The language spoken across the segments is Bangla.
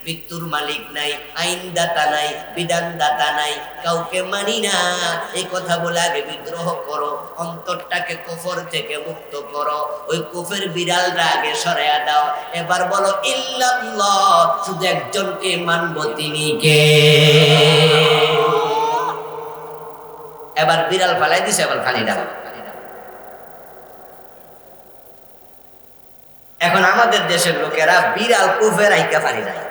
মৃত্যুর মালিক নাই, আইনদাতা নাই, বিধানদাতা নাই, কাউকে মানি না, এই কথা বলে আগে বিদ্রোহ করো, অন্তরটাকে কুফর থেকে মুক্ত করো, ওই কুফের বিড়ালটা আগে সরাইয়া দাও। এবার বলো ইল্লাল্লাহ, শুধু একজনকে মানব, তিনি কে? এবার বিড়াল ফালাই দিছে, এবার খালি দাও। এখন আমাদের দেশের লোকেরা বিড়াল কুফের আইকা পানি দেয়,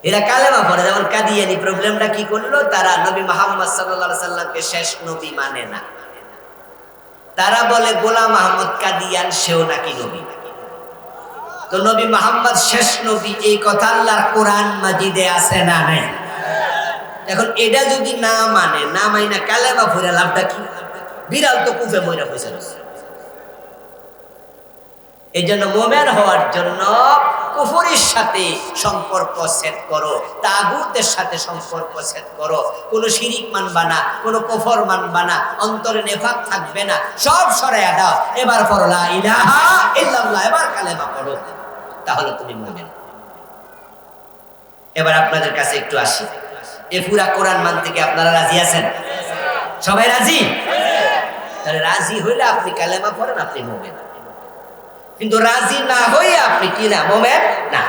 এরা কালেমা পড়ে। যেমন কাদিয়ানি প্রবলেমটা কি করলো, তারা নবী মুহাম্মদ সাল্লাল্লাহু আলাইহি সাল্লামকে শেষ নবী মানে না। তারা বলে গোলাম আহমদ কাদিয়ান সেও নাকি নবী। তো নবী মুহাম্মদ শেষ নবী, এই কথা আল্লাহর কোরআন মাজিদে আছে না নাই? এখন এটা যদি না মানে, না মাইনা কালেমা পড়ে লাভটা কি? বিড়াল তো কুফে মইরা পয়সা। এই জন্য মুমিন হওয়ার জন্য কুফরের সাথে সম্পর্ক সেট করো, তাগুতের সাথে সম্পর্ক সেট করো। কোনো শিরিক মানবা না, কোনো কুফর মানবা না, অন্তরে নেফাক থাকবে না, সব সরাইয়া দাও। এবার পড়ো লা ইলাহা ইল্লাল্লাহ, এবার কালেমা পড়ো, তাহলে তুমি মুমিন। এবার আপনাদের কাছে একটু আসি, এই পুরা কোরআন মানতে কি আপনারা রাজি আছেন? সবাই রাজি? তাহলে রাজি হইলে আপনি কালেমা পড়েন, আপনি মুমিন। কিন্তু রাজি না হয়ে আপনি কি না? মুমিন না।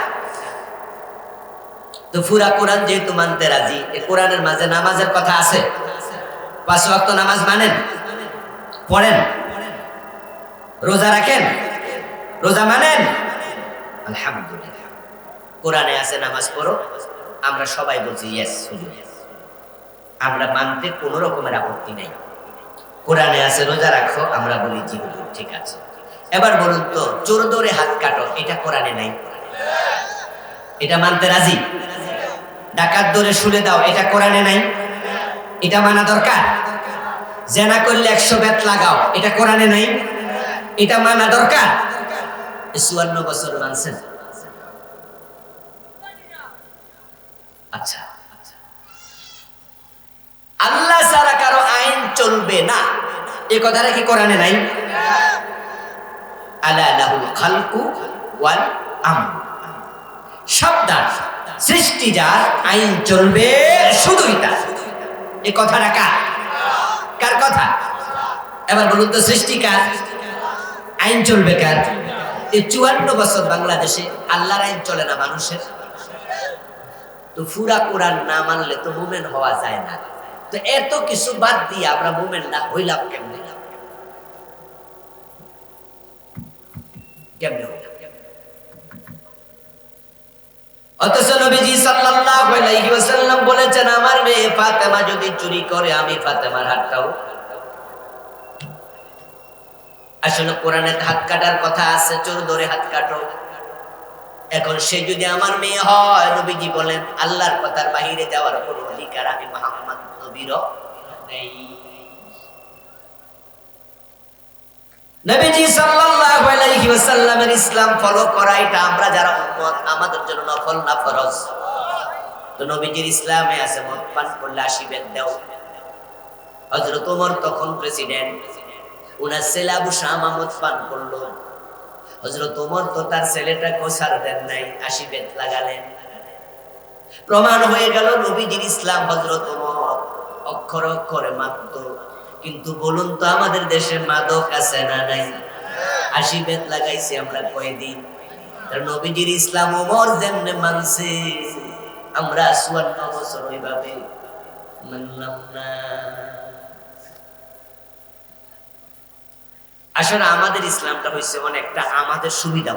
তো পুরা কোরআন যেহেতু মানতে রাজি, এই কোরআনের মাঝে নামাজের কথা আছে। 5 ওয়াক্ত নামাজ মানেন, পড়েন, রোজা রাখেন, রোজা মানেন, আলহামদুলিল্লাহ। কোরআনে আছে নামাজ পড়ো, আমরা সবাই বলছি ইয়েস, আমরা মানতে কোনো রকমের আপত্তি নাই। কোরআনে আছে রোজা রাখো, আমরা বলি জি হুজুর ঠিক আছে। এবার বলুন তো, চোর ধরে হাত কাটো, এটা কোরআনে নাই? এটা মানতে রাজি? ডাকাত ধরে শুলে দাও, এটা কোরআনে নাই? এটা মানা দরকার? জেনা করলে 100 বেত লাগাও, এটা কোরআনে নাই? এটা মানা দরকার? 54 বছর মানছেন? আচ্ছা, আল্লাহ ছাড়া কারো আইন চলবে না, এ কথাটা কি কোরআনে নাই? আলা লাহুল খালকু ওয়াল আমর, সাবধান, সৃষ্টি যার, আইন চলবে শুধুই তার। এই কথাটা কার? কার কথা? এবার বলুন তো, সৃষ্টি কার, আইন চলবে কার? এই 54 বছর বাংলাদেশে আল্লাহর আইন চলে না, মানুষের। তো পুরা কোরআন না মানলে তো মুমিন হওয়া যায় না। তো এত কিছু বাদ দিয়ে আমরা মুমিন না হইলাম কেমনে? অথচ নবীজি সাল্লাল্লাহু আলাইহি ওয়াসাল্লাম বলেছেন, আমার মেয়ে ফাতেমা যদি চুরি করে, আমি ফাতেমার হাতটাও। আসলে কোরআনে হাত কাটার কথা আছে, চোর ধরে হাত কাটো। এখন সে যদি আমার মেয়ে হয়, নবীজি বলেন আল্লাহর কথার বাহিরে যাওয়ার কোনো অধিকার আমি মুহাম্মদ নবীর নেই। নবীজি সাল্লাল্লাহু আলাইহি ওয়াসাল্লামের ইসলাম ফলো করা, এটা আমরা যারা উম্মত, আমাদের জন্য নফল না ফরজ। তো নবীজির ইসলামে আছে মদ পান করলে 80 বেত দাও। হযরত ওমর তখন প্রেসিডেন্ট, উনার ছেলে আবু শামা মদ পান করলো। হযরত ওমর তো তার ছেলেটাকে ছাড় দেন নাই, 80 বেত লাগালেন। প্রমাণ হয়ে গেল নবীজির ইসলাম হযরত ওমর অক্ষর অক্ষরে মানত। কিন্তু বলুন তো, আমাদের দেশে মাদক আছে না নাই? 80 বেত লাগাইছি আমরা কয়দিন? তার নবীজির ইসলাম ওমর যেমনে মানছে, আমরা 54 বছর ওইভাবে মানলাম না। আসলে আমাদের ইসলামটা হইছে অনেকটা আমাদের সুবিধা।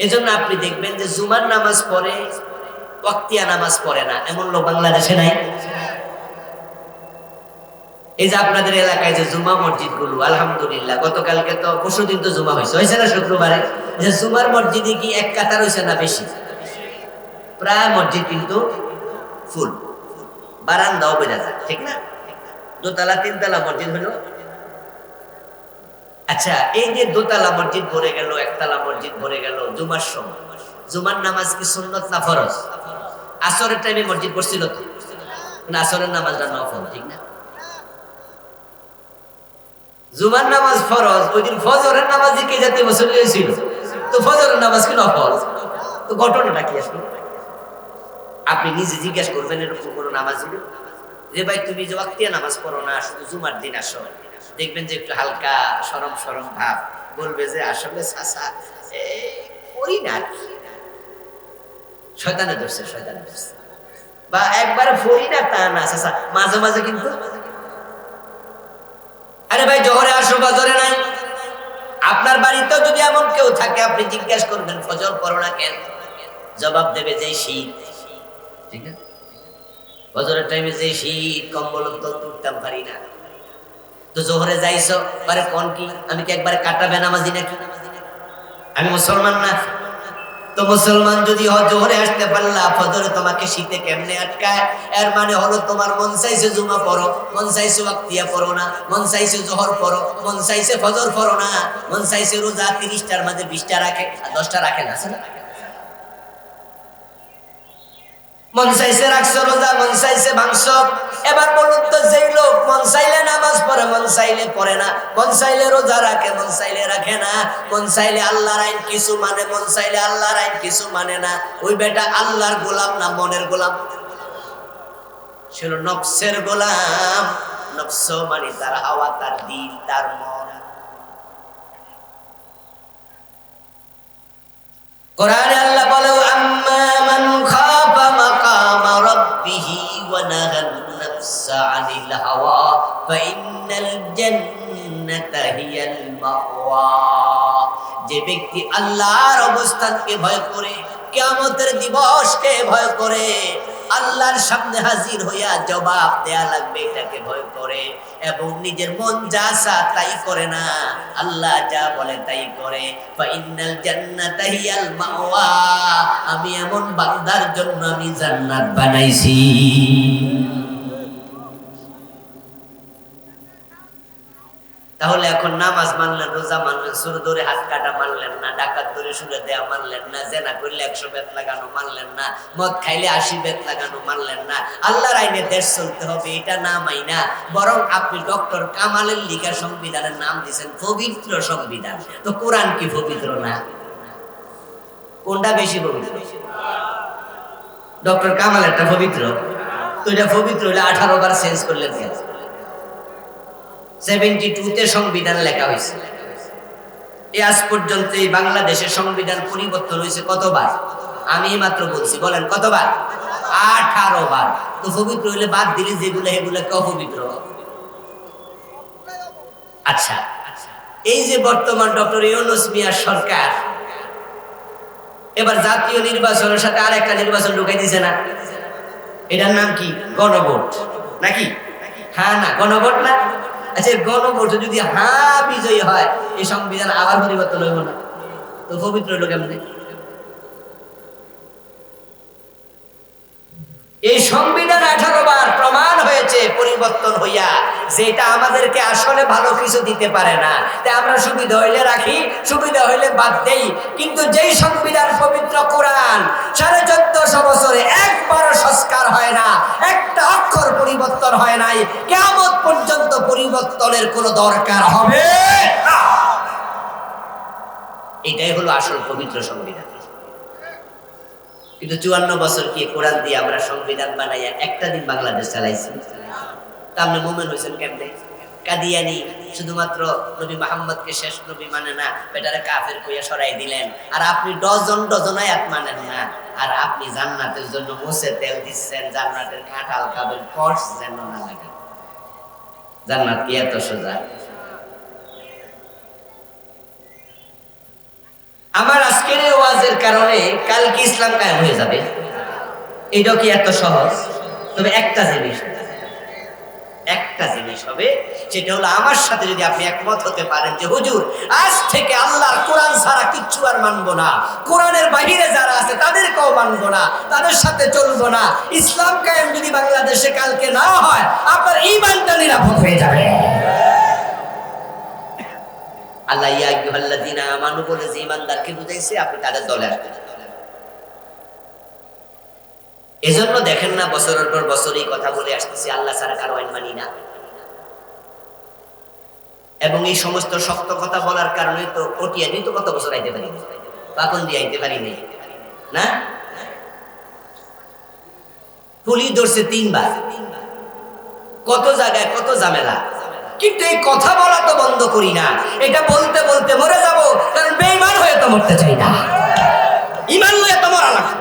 এজন্য আপনি দেখবেন যে জুমার নামাজ পড়ে, ওয়াক্তিয়া নামাজ পড়ে না, এমন লোক বাংলাদেশে নাই। এই যে আপনাদের এলাকায় যে জুমা মসজিদ গুলো, আলহামদুলিল্লাহ, গতকালকে তো পরশুদিন তো জুমা হয়েছে না শুক্রবারে? যে জুমার মসজিদে কি এক কাতার হয়েছে না বেশি? প্রায় মসজিদ কিন্তু ফুল, বারান্দাও বেড়া যায়, ঠিক না? 2 তলা 3 তলা মসজিদ হলো। আচ্ছা, এই যে 2 তলা মসজিদ ভরে গেল, 1 তলা মসজিদ ভরে গেল জুমার সময়, জুমার নামাজ কি সুন্নত না ফরজ? আসরের টাইমে মসজিদ পড়ছিল তো, আসরের নামাজটা নফল, ঠিক না? জুমার নামাজ ফরজ, ওই দিন ফজরের নামাজে কে যাতে মুসল্লি ছিল, তো ফজরের নামাজ কি নফল? তো ঘটনাটা কি আসলে? আপনি নিজে জিজ্ঞাসা করবেন এরকম কোনো নামাজ যে ভাই তুমি যে ওয়াক্তিয়া নামাজ পড়ো না, শুধু জুমার দিন আসো, দেখবেন যে একটু হালকা সরম সরম ভাব, বলবে যে আসলে চাচা করি না, শয়তানে ধরছে, শয়তানে ধরছে। বা একবারে পড়ি না তা না চাচা, মাঝে মাঝে কিন্তু। আরে ভাই জোহরে আসো, ফজরে নাই। আপনার বাড়িতেও যদি এমন কেউ থাকে, আপনি জিজ্ঞাসা করবেন ফজর পড়ো না কেন, জবাব দেবে যে শীত। ঠিক আছে, ফজরের টাইমে যে শীত, কম্বল তো তুলতাম পারি না। তো জোহরে যাইছো, আরে কোন কি, আমি কি একবারে কাটা বেনামাজি নাকি? আমি মুসলমান না? তো মুসলমান যদি জোহরে আসতে পারলা, ফজরে তোমাকে শীতে কেমনে আটকায়? এর মানে হলো তোমার মন চাইছে জুমা পড়ো, মন চাইছে ওয়াক্তিয়া পড়ো না, মন চাইছে জোহর পড়ো, মন চাইছে ফজর পড়ো না, মন চাইছে রোজা 30টার মধ্যে 20টা রাখে, 10টা রাখে না, আছে না? মন চাইছে রাখছো রোজা, মন চাইছে ভাঙছো। এবার বলুন তো, যেই লোক মন চাইলে নামাজ পড়ে, মন চাইলে পড়ে না, মন চাইলে রোজা রাখে, মন চাইলে রাখে না, মন চাইলে আল্লাহর আইন কিছু মানে, মন চাইলে আল্লাহর আইন কিছু মানে না, ওই বেটা আল্লাহর গোলাম না মনের গোলাম? সে হলো নফসের গোলাম। নফস মানে তার হাওয়া, তার দিল, তার মন। কোরআনে আল্লাহ বলে, আম্মা মান খাফা মাকামা রাব্বিহি ওয়া নাহান নাফসা আনিল হাওয়া ফাইন্নাল জান্নাতা হিয়াল মাওয়া। যে ব্যক্তি আল্লাহর অবস্থানকে ভয় করে, কিয়ামতের দিবসকে ভয় করে, আল্লাহর সামনে হাজির হইয়া জবাব দেয়া লাগবে এটাকে ভয় করে, এবং নিজের মন যা চায় তাই করে না, আল্লাহ যা বলে তাই করে, ফাইনাল জান্নাতা হিয়াল মাওয়া, আমি এমন বান্দার জন্য আমি জান্নাত বানাইছি। তাহলে এখন নামাজ মানলেন, রোজা মানলেন, সুর ধরে হাত কাটা মানলেন না, ডাকাত ধরে শুলে দেয়া মানলেন না, জেনা করলে 100 বেত লাগানো মানলেন না, মদ খাইলে 80 বেত লাগানো মানলেন না, আল্লাহর আইনে দেশ চলতে হবে এটা না মাইনা, বরং আপনি ডক্টর কামালের লিখা সংবিধানের নাম দিয়েছেন পবিত্র সংবিধান। তো কোরআন কি পবিত্র না? কোনটা বেশি পবিত্র? ডক্টর কামালেরটা পবিত্র। তো এটা পবিত্র হলে 18 বার চেঞ্জ করলেন কেন? 72-তে সংবিধান লেখা হয়েছে। আজ পর্যন্ত এই বাংলাদেশের সংবিধান পরিবর্তন হয়েছে কতবার? আমি মাত্র বলছি, বলেন কতবার? 18 বার। তো পবিত্র হইলে বাদ দিলে যেগুলো, এগুলো কে অপবিত্র? আচ্ছা, এই যে বর্তমান ডক্টর ইউনূস মিয়ার সরকার এবার জাতীয় নির্বাচনের সাথে আর একটা নির্বাচন ঢুকাই দিছে না? এটার নাম কি? গণভোট নাকি? হ্যাঁ না, গণভোট না? আচ্ছা, গণভোট যদি হ্যাঁ বিজয়ী হয়, এই সংবিধান আবার পরিবর্তন হইব না? তো পবিত্র হইল কেমনে? এই সংবিধান 18 বার প্রমাণ হয়েছে পরিবর্তন হইয়া, যেটা আমাদেরকে আসলে ভালো কিছু দিতে পারে না। তাই আমরা সুবিধা হইলে রাখি, সুবিধা হইলে বাদ দেই। কিন্তু যেই সংবিধান পবিত্র কোরআন 1450 বছরে একবারও সংস্কার হয় না, একটা অক্ষর পরিবর্তন হয় নাই, কিয়ামত পর্যন্ত পরিবর্তনের কোনো দরকার হবে না। এটাই হলো আসল পবিত্র সংবিধান। কিন্তু 54 বছর কি কোরআন দিয়ে আমরা সংবিধান বানাইয়া একটা দিন বাংলাদেশ চালাইছি? তা আপনি মুমিন হয়েছেন কেমনে? কাদিয়ানি শুধুমাত্র নবী মুহাম্মদকে শেষ নবী মানে না, বেটারে কাফের কইয়া সরাই দিলেন। আর আপনি ডজন ডজন আয়াত মানেন না, আর আপনি জান্নাতের জন্য মুছে তেল দিচ্ছেন, জান্নাতের কাঁঠাল খাবেন, কষ্ট যেন না লাগে। জান্নাত কি এত সোজা? আমার আজকের এই ওয়াজের কারণে কালকে ইসলাম কায়েম হয়ে যাবে, এটা কি এত সহজ? তবে একটা জিনিস হবে, সেটা হলো আমার সাথে যদি আপনি একমত হতে পারেন যে হুজুর আজ থেকে আল্লাহর কোরআন ছাড়া কিচ্ছু আর মানবো না, কোরআনের বাইরে যারা আছে তাদেরকেও মানবো না, তাদের সাথে চলবো না, ইসলাম কায়েম যদি বাংলাদেশে কালকে না হয়, আপনার ঈমানটা নিরাপদ হয়ে যাবে। আল্লাহ ইয়া আইয়ুহাল্লাযীনা আমানু বলে যে ঈমানদারকে বুঝাইছে, আপনি তাদের দলে আসবেন। এজন্য দেখেন না, বছরের পর বছর এই কথা বলে আসতেছি, আল্লাহ ছাড়া কারো আইন মানি না। এবং এই সমস্ত শক্ত কথা বলার কারণে তো কটিয়াদি তো কত বছর আইতে পারি, পাকন দিয়ে আইতে পারি নেই। না? পুলিশ ধরছে 3 বার, কত জায়গায় কত ঝামেলা, কিন্তু এই কথা বলা তো বন্ধ করি না। এটা বলতে বলতে মরে যাব, কারণ বেঈমান হয়ে তো মরতে চাই না, ঈমান লয়ে তো মরা লাগবে।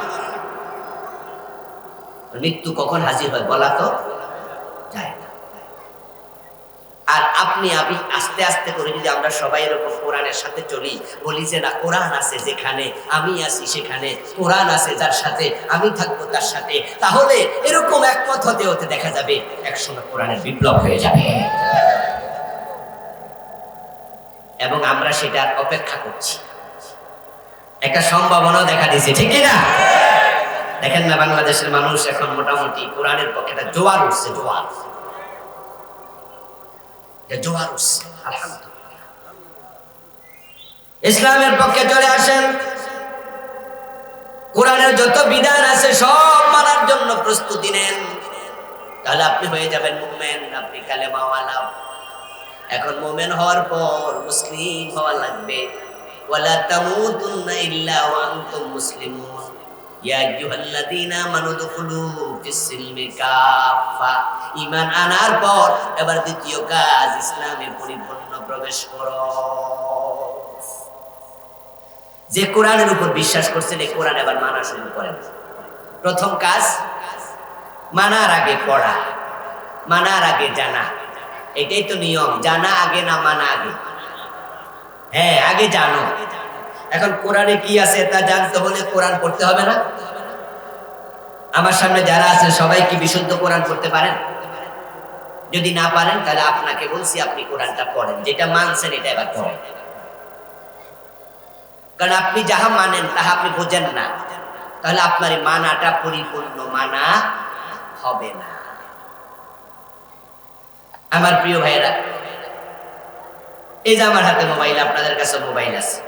মৃত্যু কখন হাজির হয় বলা তো যায় না। আর আপনি আমি আস্তে আস্তে করে যদি আমরা সবাই এরকম কোরআনের সাথে চলি, বলি যে না, কোরআন আছে যেখানে আমি আছি সেখানে, কোরআন আছে যার সাথে আমি থাকবো তার সাথে, তাহলে এরকম একমত হতে হতে দেখা যাবে একসময় কোরআনের বিপ্লব হয়ে যাবে। এবং আমরা সেটার অপেক্ষা করছি, একটা সম্ভাবনাও দেখা দিয়েছে, ঠিক না? দেখেন না, বাংলাদেশের মানুষ এখন মোটামুটি কোরআনের পক্ষে একটা জোয়ার উঠছে, জোয়ার উঠছে। আলহামদুলিল্লাহ, ইসলামের পক্ষে চলে আসেন। কোরআনের যত বিধান আছে সব মানার জন্য প্রস্তুতি নেন, তাহলে আপনি হয়ে যাবেন মুমিন, আপনি কালেমাওয়ালা। এখন মুমিন হওয়ার পর মুসলিম হওয়া লাগবে। ওয়ালা তামুতুন্না ইল্লা ওয়া আনতুম মুসলিমুন ইয়া আইয়ুহাল্লাযীনা আমানু দুখুলু ফিস-সিলমি কাফা। ঈমান আনার পর এবার দ্বিতীয় কাজ, ইসলামে পরিপূর্ণ প্রবেশ করো। যে কোরআনের উপর বিশ্বাস করছেন, এই কোরআন এবার মানা শুরু করেন। প্রথম কাজ, মানার আগে পড়া, মানার আগে জানা। এটাই তো নিয়ম, জানা আগে না মানা আগে? হ্যাঁ, আগে জানো। এখন কোরআনে কি আছে তা জানতে হলে কোরআন পড়তে হবে না? আমার সামনে যারা আছেন সবাই কি বিশুদ্ধ কোরআন পড়তে পারেন? যদি না পারেন তাহলে আপনাকে বলছি, আপনি কোরআনটা পড়েন, যেটা মানছেন এটা এবার পড়েন। কারণ আপনি যাহা মানেন তাহা আপনি বোঝেন না, তাহলে আপনার এই মানাটা পরিপূর্ণ মানা হবে না। আমার প্রিয় ভাইয়েরা, এই যে আমার হাতে মোবাইল, আপনাদের কাছে মোবাইল আছে।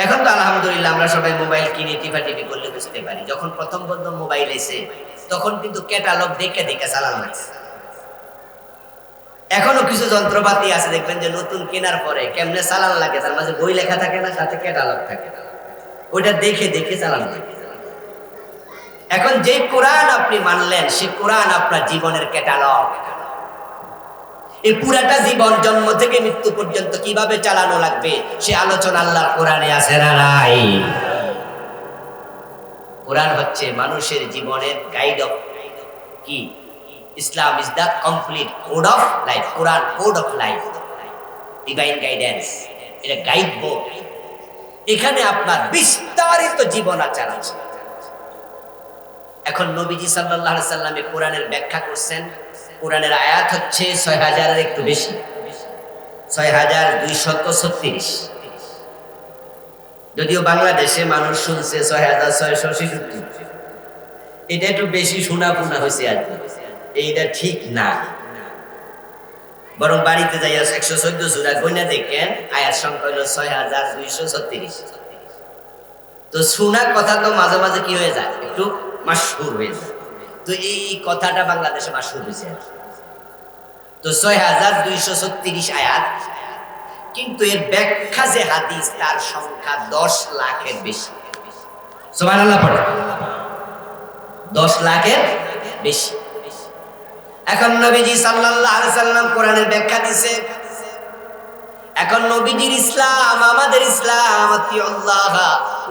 এখন তো আলহামদুলিল্লাহ আমরা সবাই মোবাইল কিনে টিপাটিপি করলে বুঝতে পারি। যখন প্রথম মোবাইল এসে তখন কিন্তু ক্যাটালগ দেখে দেখে চালানো লাগছে। এখনো কিছু যন্ত্রপাতি আছে দেখবেন যে নতুন কেনার পরে কেমনে চালান লাগে, তার মাঝে বই লেখা থাকে না, সাথে ক্যাটালগ থাকে, ওইটা দেখে দেখে চালানো লাগে। এখন যে কোরআন আপনি মানলেন, সে কোরআন আপনার জীবনের ক্যাটালগ। এই পুরাটা জীবন জন্ম থেকে মৃত্যু পর্যন্ত কিভাবে চালানো লাগবে সে আলোচনা আল্লাহর কোরআনে আছে না নাই? কোরআন হচ্ছে মানুষের জীবনের গাইড অফ কি? Islam is the complete code of life. Quran code of life, divine guidance, এটা গাইড বুক। এখানে আপনার বিস্তারিত জীবন আচার আছে। এখন নবীজি সাল্লাল্লাহু আলাইহি সাল্লাম কোরআনের ব্যাখ্যা করছেন। কোরআনের আয়াত হচ্ছে ৬০০০-এর একটু বেশি, ৬২৩৬। যদিও বাংলাদেশে মানুষ শুনছে ৬৬৬৬। এটা একটু বেশি শোনা পুনা হয়েছে আর কি, এইটা ঠিক না। বরং বাড়িতে যাই ১১৪ সূরা গইনা দেখেন, আয়াত সংখ্যা হলো ৬২৩৬। তো শোনা কথা তো মাঝে মাঝে কি হয়ে যায়, একটু মাশহুর হয়ে যায়। তো এই কথাটা বাংলাদেশে মাশহুর হয়েছে। তো ৬২৩৬ আয়াত, কিন্তু এর ব্যাখ্যা যে হাদিস তার সংখ্যা ১০ লাখের বেশি। সুবহানাল্লাহ পড়ে, ১০ লাখের বেশি। এখন নবীজি সাল্লাল্লাহু আলাইহি সাল্লাম কোরআনের ব্যাখ্যা দিছে। এখন নবীজির ইসলাম, আমাদের ইসলাম, আতিউল্লাহ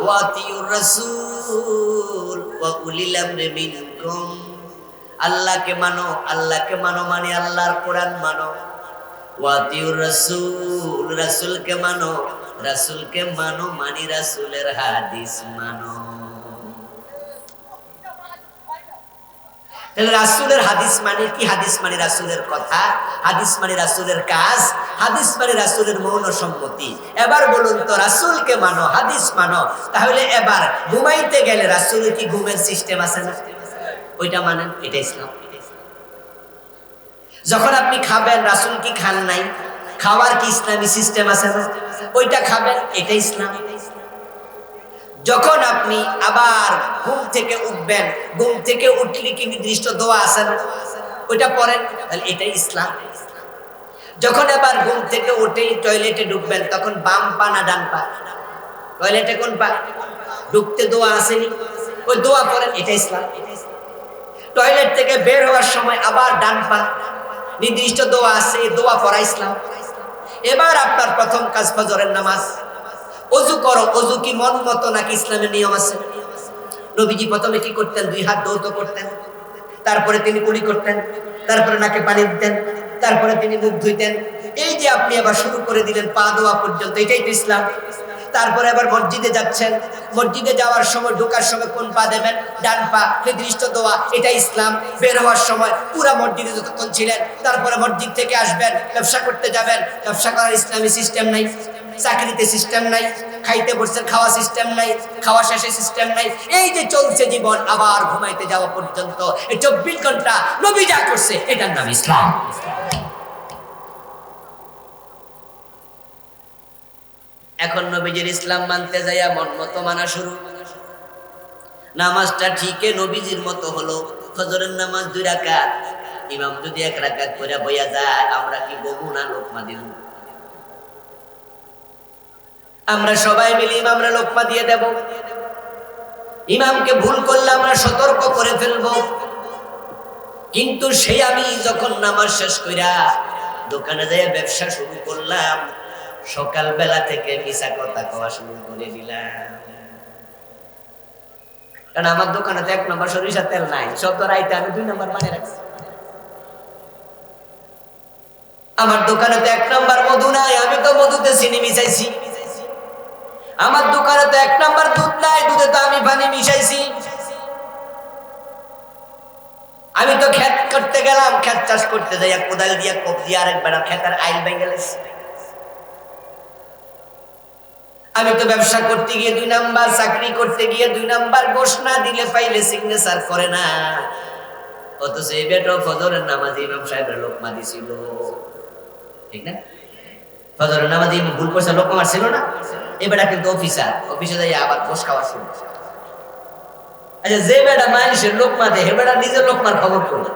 ওয়া আতিউর রাসূল ওয়া উলিল আমরি মিনকুম। আল্লাহকে মানো, আল্লাহকে মানো মানে আল্লাহর কোরআন মানো। ওয়া আতিউর রাসূল, রাসূলকে মানো, রাসূলকে মানো মানে রাসূলের হাদিস মানো। তাহলে রাসূলের হাদিস মানে কি? হাদিস মানে রাসূলের কথা, হাদিস মানে রাসূলের কাজ, হাদিস মানে রাসূলের মৌন সম্মতি। এবার বলুন তো, রাসূলকে মানো, হাদিস মানো, তাহলে এবার ঘুমাইতে গেলে রাসূলের কি ঘুমের সিস্টেম আছে না? ওইটা মানেন, এটা ইসলাম। যখন আপনি খাবেন, রাসূল কি খান নাই? খাওয়ার কি ইসলামী সিস্টেম আছে না? ওইটা খাবেন, এটা ইসলাম। যখন আপনি আবার ঘুম থেকে উঠবেন, ঘুম থেকে উঠলে কি নির্দিষ্ট দোয়া আছে না? ওইটা পড়েন, তাহলে এটাই ইসলাম। যখন আবার ঘুম থেকে উঠেই টয়লেটে ঢুকবেন, তখন বাম পা না ডান পা? টয়লেটে কোন পা? ঢুকতে দোয়া আসেনি, ওই দোয়া পড়েন, এটা ইসলাম। টয়লেট থেকে বের হওয়ার সময় আবার ডান পা, নির্দিষ্ট দোয়া আছে, দোয়া পড়া ইসলাম। এবার আপনার প্রথম কাজ ফজরের নামাজ। অজু করো, অজু কি মন মতো নাকি ইসলামের নিয়ম আছে? নবীজি প্রথমে কি করতেন? 2 হাত ধৌত করতেন, তারপরে তিনি কুলি করতেন, তারপরে নাকে পানি দিতেন, তারপরে তিনি মুখ ধুইতেন। এই যে আপনি আবার শুরু করে দিলেন পা ধোয়া পর্যন্ত, এটাই তো ইসলাম। তারপরে আবার মসজিদে যাচ্ছেন, মসজিদে যাওয়ার সময় ঢোকার সময় কোন পা দেবেন? ডান পা, নির্দিষ্ট দোয়া, এটা ইসলাম। বের হওয়ার সময় পুরা মসজিদে যতক্ষণ ছিলেন, তারপরে মসজিদ থেকে আসবেন, ব্যবসা করতে যাবেন, ব্যবসা করার ইসলামী সিস্টেম নাই, চাকরিতে সিস্টেম নাই, খাইতে বসছেন খাওয়া সিস্টেম নাই, খাওয়া শেষে সিস্টেম নাই। এই যে চলছে জীবন, আবার ঘুমাইতে যাওয়া পর্যন্ত এই 24 ঘন্টা নবী যা করছে, এটার নাম ইসলাম। এখন নবীজির ইসলাম মানতে যাইয়া মন মতো মানা শুরু। নামাজটা ঠিকই নবীজির মতো হলো। ফজরের নামাজ 2 রাকাত, ইমাম যদি 1 রাকাত করে বইয়া যায়, আমরা কি বলবো না লোকমা দিব? আমরা সবাই মিলে ইমামরা লোকমা দিয়ে দেব। ইমামকে ভুল করলে আমরা সতর্ক করে ফেলবো। কিন্তু সেই আমি যখন নামাজ শেষ কইরা দোকানে যাইয়া ব্যবসা শুরু করলাম, সকালবেলা থেকে মিছা কথা কওয়া শুরু করে দিলাম। কারণ আমার দোকানে তো 1 নম্বর সরিষা তেল নাই, সব তো রাইতে আমি 2 নম্বর বানিয়ে রাখছি। আমার দোকানে তো 1 নম্বর মধু নাই, আমি তো মধুতে চিনি মিশাইছি। আমার দোকানে তো 1 নম্বর দুধ নাই, দুধে তো আমি পানি মিশাইছি। আমি তো ক্ষেত করতে গেলাম, ক্ষেত চাষ করতে যাই কোদাল দিয়া কোপ দিয়ে আরেকবার ক্ষেতের আইল ভেঙে গেছে। আমি তো ব্যবসা করতে গিয়ে 2 নাম্বার, চাকরি করতে গিয়ে 2 নাম্বার, ঘোষ না দিলে পাইলে সিগনেচার করে না। অথচ এই বেটা ফজরের নামাজে ইমাম সাহেবের লোকমা দিছিল, ঠিক না? ফজরের নামাজে ইমাম ভুল করছে, লোকমা মারছিল না? এই বেটা কিন্তু অফিসার, অফিসে যাই আবার ঘোষ খাওয়া শুরু। আচ্ছা, যে বেটা মানুষের লোকমা দেয়, হে বেটা নিজের লোকমার খবর করল।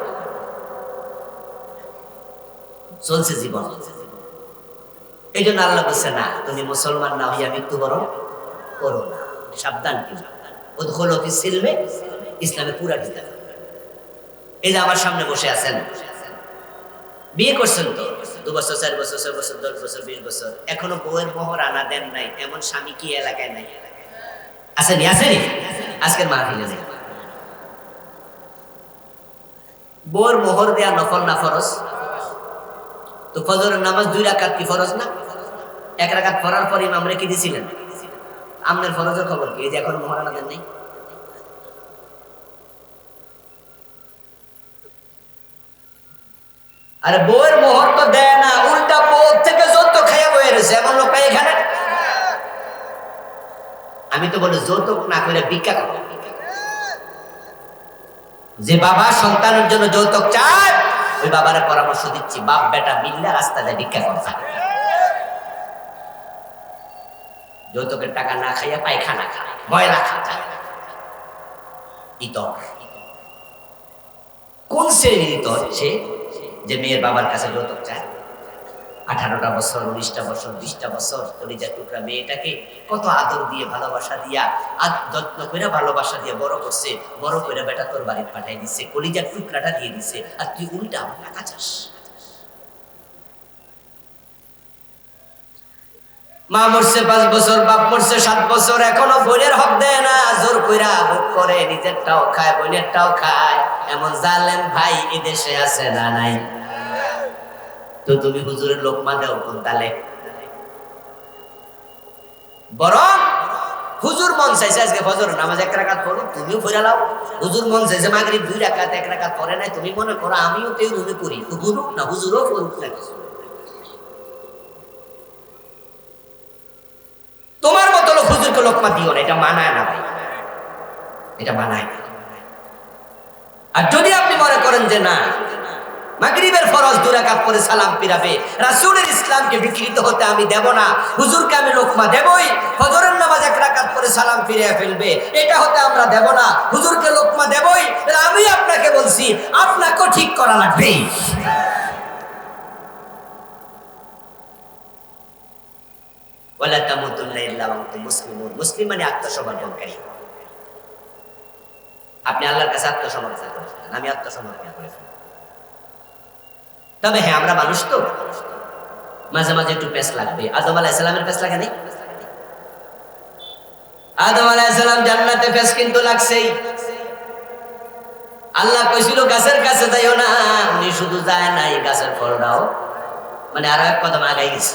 চলছে জীবন। এই জন্য আল্লাহ বলছে, না, তুমি মুসলমান না হইয়া মৃত্যুবরণ করো না, সাবধান। উদখুলু ফিস সিলমে, ইসলামে পুরা ঢুকে। এই যে আমার সামনে বসে আছেন, বিয়ে করছেন তো 2 বছর, 4 বছর, 6 বছর, 10 বছর, 20 বছর, এখনো বউয়ের মোহর আনা দেন নাই, এমন স্বামী কি এলাকায় নাই? আসেনি? আসেনি? আজকের মাহফিলে নেই। বউয়ের মোহর দেয়া নফল না ফরজ? তো ফজরের নামাজ 2 রাকাত কি ফরজ না? 1 রাকাত পড়ার পর ইমাম রেখে দিয়েছিলেন। আমনের ফরজের খবর কি? এই যে এখন মোহর আনা দেন নাই। আরে বউয়ের মোহর তো দেয় না, উল্টা বউ থেকে যত খাইয়া বয়ে রয়েছে, এমন লোক নাই এখানে? আমি তো বলি যৌতুক না করে ভিক্ষা করো। যে বাবা সন্তানের জন্য যৌতুক চায়, ওই বাবারে পরামর্শ দিচ্ছি, বাপ বেটা মিল্লা রাস্তা যায় ভিক্ষা করতে। যৌতুকের টাকা না খাইয়া পায়খানা খায়, ময়লা খায়। ইতর কোন শ্রেণীর ইতর? সে যে মেয়ের বাবার কাছে যৌতুক চায়। 18টা বছর, 19টা বছর, 20টা বছর কলিজার টুকরা মেয়েটাকে কত আদর দিয়ে, ভালোবাসা দিয়া, যত্ন করে ভালোবাসা দিয়ে বড় করছে। বড় করে বেটা তোর বাড়িতে পাঠাই দিচ্ছে, কলিজার টুকরাটা দিয়ে দিচ্ছে, আর তুই উল্টা আমার টাকা চাস। মা মরছে 5 বছর, বাপ মরছে 7 বছর, এখনো বোনের হক দেয় না, জোর কইরা ভোগ করে, নিজেরটাও খায়, বোনেরটাও খায়। এমন জালেম ভাই এদেশে আছে না নাই? তো তুমি হুজুরের লোকমা দাও কোন তালে? বরং হুজুর মন চাইছে আজকে ফজর নামাজ 1 রাকাত পড়ো, তুমিও পড়ে লাও। হুজুর মন চাইছে মাগরিব 2 রাকাত, 1 রাকাত পড়ে নাই, তুমি মনে করো আমিও তো এই রুমে করি, তো করুক না, হুজুরও করুক না। তোমার মতো লোক হুজুরকে লোকমা দিও না, এটা মানায় না ভাই, এটা মানায় না। আর যদি আপনি মনে করেন যে না, মাগরিবের ফরজ 2 রাকাত পরে সালাম ফিরাবে, রাসূলের ইসলামকে বিকৃত হতে আমি দেব না, হুজুরকে আমি লোকমা দেবই, ফজরের নামাজ 1 রাকাত পরে সালাম ফিরিয়ে ফেলবে, এটা হতে আমরা দেব না, হুজুরকে লোকমা দেবই। আমি আপনাকে বলছি, আপনাকেও ঠিক করা লাগবে। ওয়ালা তামুতুন্না ইল্লা ওয়া আনতুম মুসলিমুন। মুসলিম মানে আত্মসমর্পণকারী। আপনি আল্লাহর কাছে আত্মসমর্পণ করেছেন, আমি আত্মসমর্পণ করেছি। তবে হ্যাঁ, আমরা মানুষ তো, মাঝে মাঝে একটু পেঁচ লাগবে। আদম আলাইহিস সালামের পেঁচ লাগে নাই? আদম আলাইহিস সালাম জান্নাতে পেঁচ কিন্তু লাগছেই। আল্লাহ কইছিল গাছের কাছে যাইও না, উনি শুধু যায় নাই, গাছের ফলটাও মানে আরো এক কদম আগাই গেছে।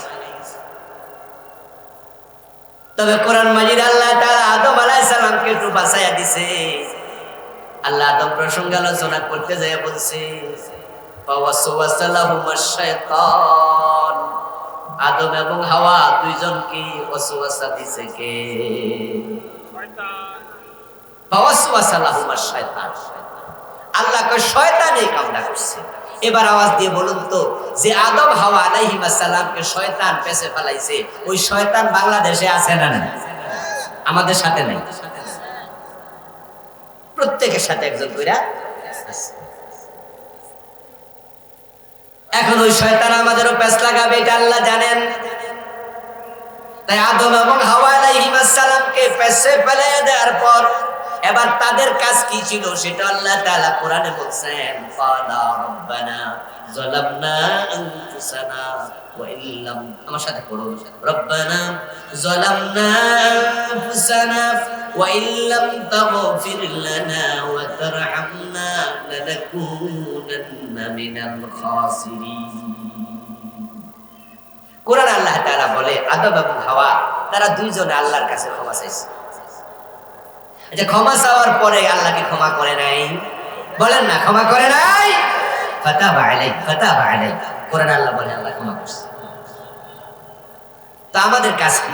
তবে কোরআন মাজিদ আল্লাহ তাআলা আদম আলাইহিস সালামকে একটু বাঁচাইয়া দিছে। আল্লাহ আদম প্রসঙ্গে আলোচনা করতে যায় বলছে, ফাওয়াসওয়াসা লাহুমা শাইতান, আদম এবং হাওয়া দুইজনকে ওয়াসওয়াসা দিছে কে? শয়তান। ফাওয়াসওয়াসা লাহুমা শাইতান, আল্লাহ কয় শয়তান এই কামটা করছে। এবার আওয়াজ দিয়ে বলুন তো, যে আদম হাওয়া আলাইহিস সালামকে শয়তান পেছে ফেলাইছে, ওই শয়তান বাংলাদেশে আছে না? আমাদের সাথে নাই, প্রত্যেকের সাথে একজন কইরা আছে। এখন ওই শয়তান আমাদেরও পেছ লাগাবে, এটা আল্লাহ জানেন। তাই আদম এবং হাওয়া আলাইহিস সালামকে পেছে ফেলে দেওয়ার পর এবার তাদের কাজ কি ছিল সেটা আল্লাহ তাআলা কোরআনে বলছেন, ফালা রব্বানা যালামনা আনফুসানা ওয়া ইল্লাম, আমার সাথে পড়ুন, রব্বানা যালামনা আনফুসানা ওয়া ইল্লাম তাগফির লানা ওয়া তারহামনা লানাকুনান্না মিনাল খাসিরিন। কোরআন আল্লাহ তাআলা বলে আদম এবং হাওয়া তারা দুইজনে আল্লাহর কাছে ক্ষমা চাইছে। আচ্ছা, ক্ষমা চাওয়ার পরে আল্লাহকে ক্ষমা করে নাই? বলেন না, ক্ষমা করে নাই? ফাতাবা আলাইহি, ফাতাবা আলাইহি, কোরআন আল্লাহ বলে আল্লাহ ক্ষমা করছে। তো আমাদের কাজ কি?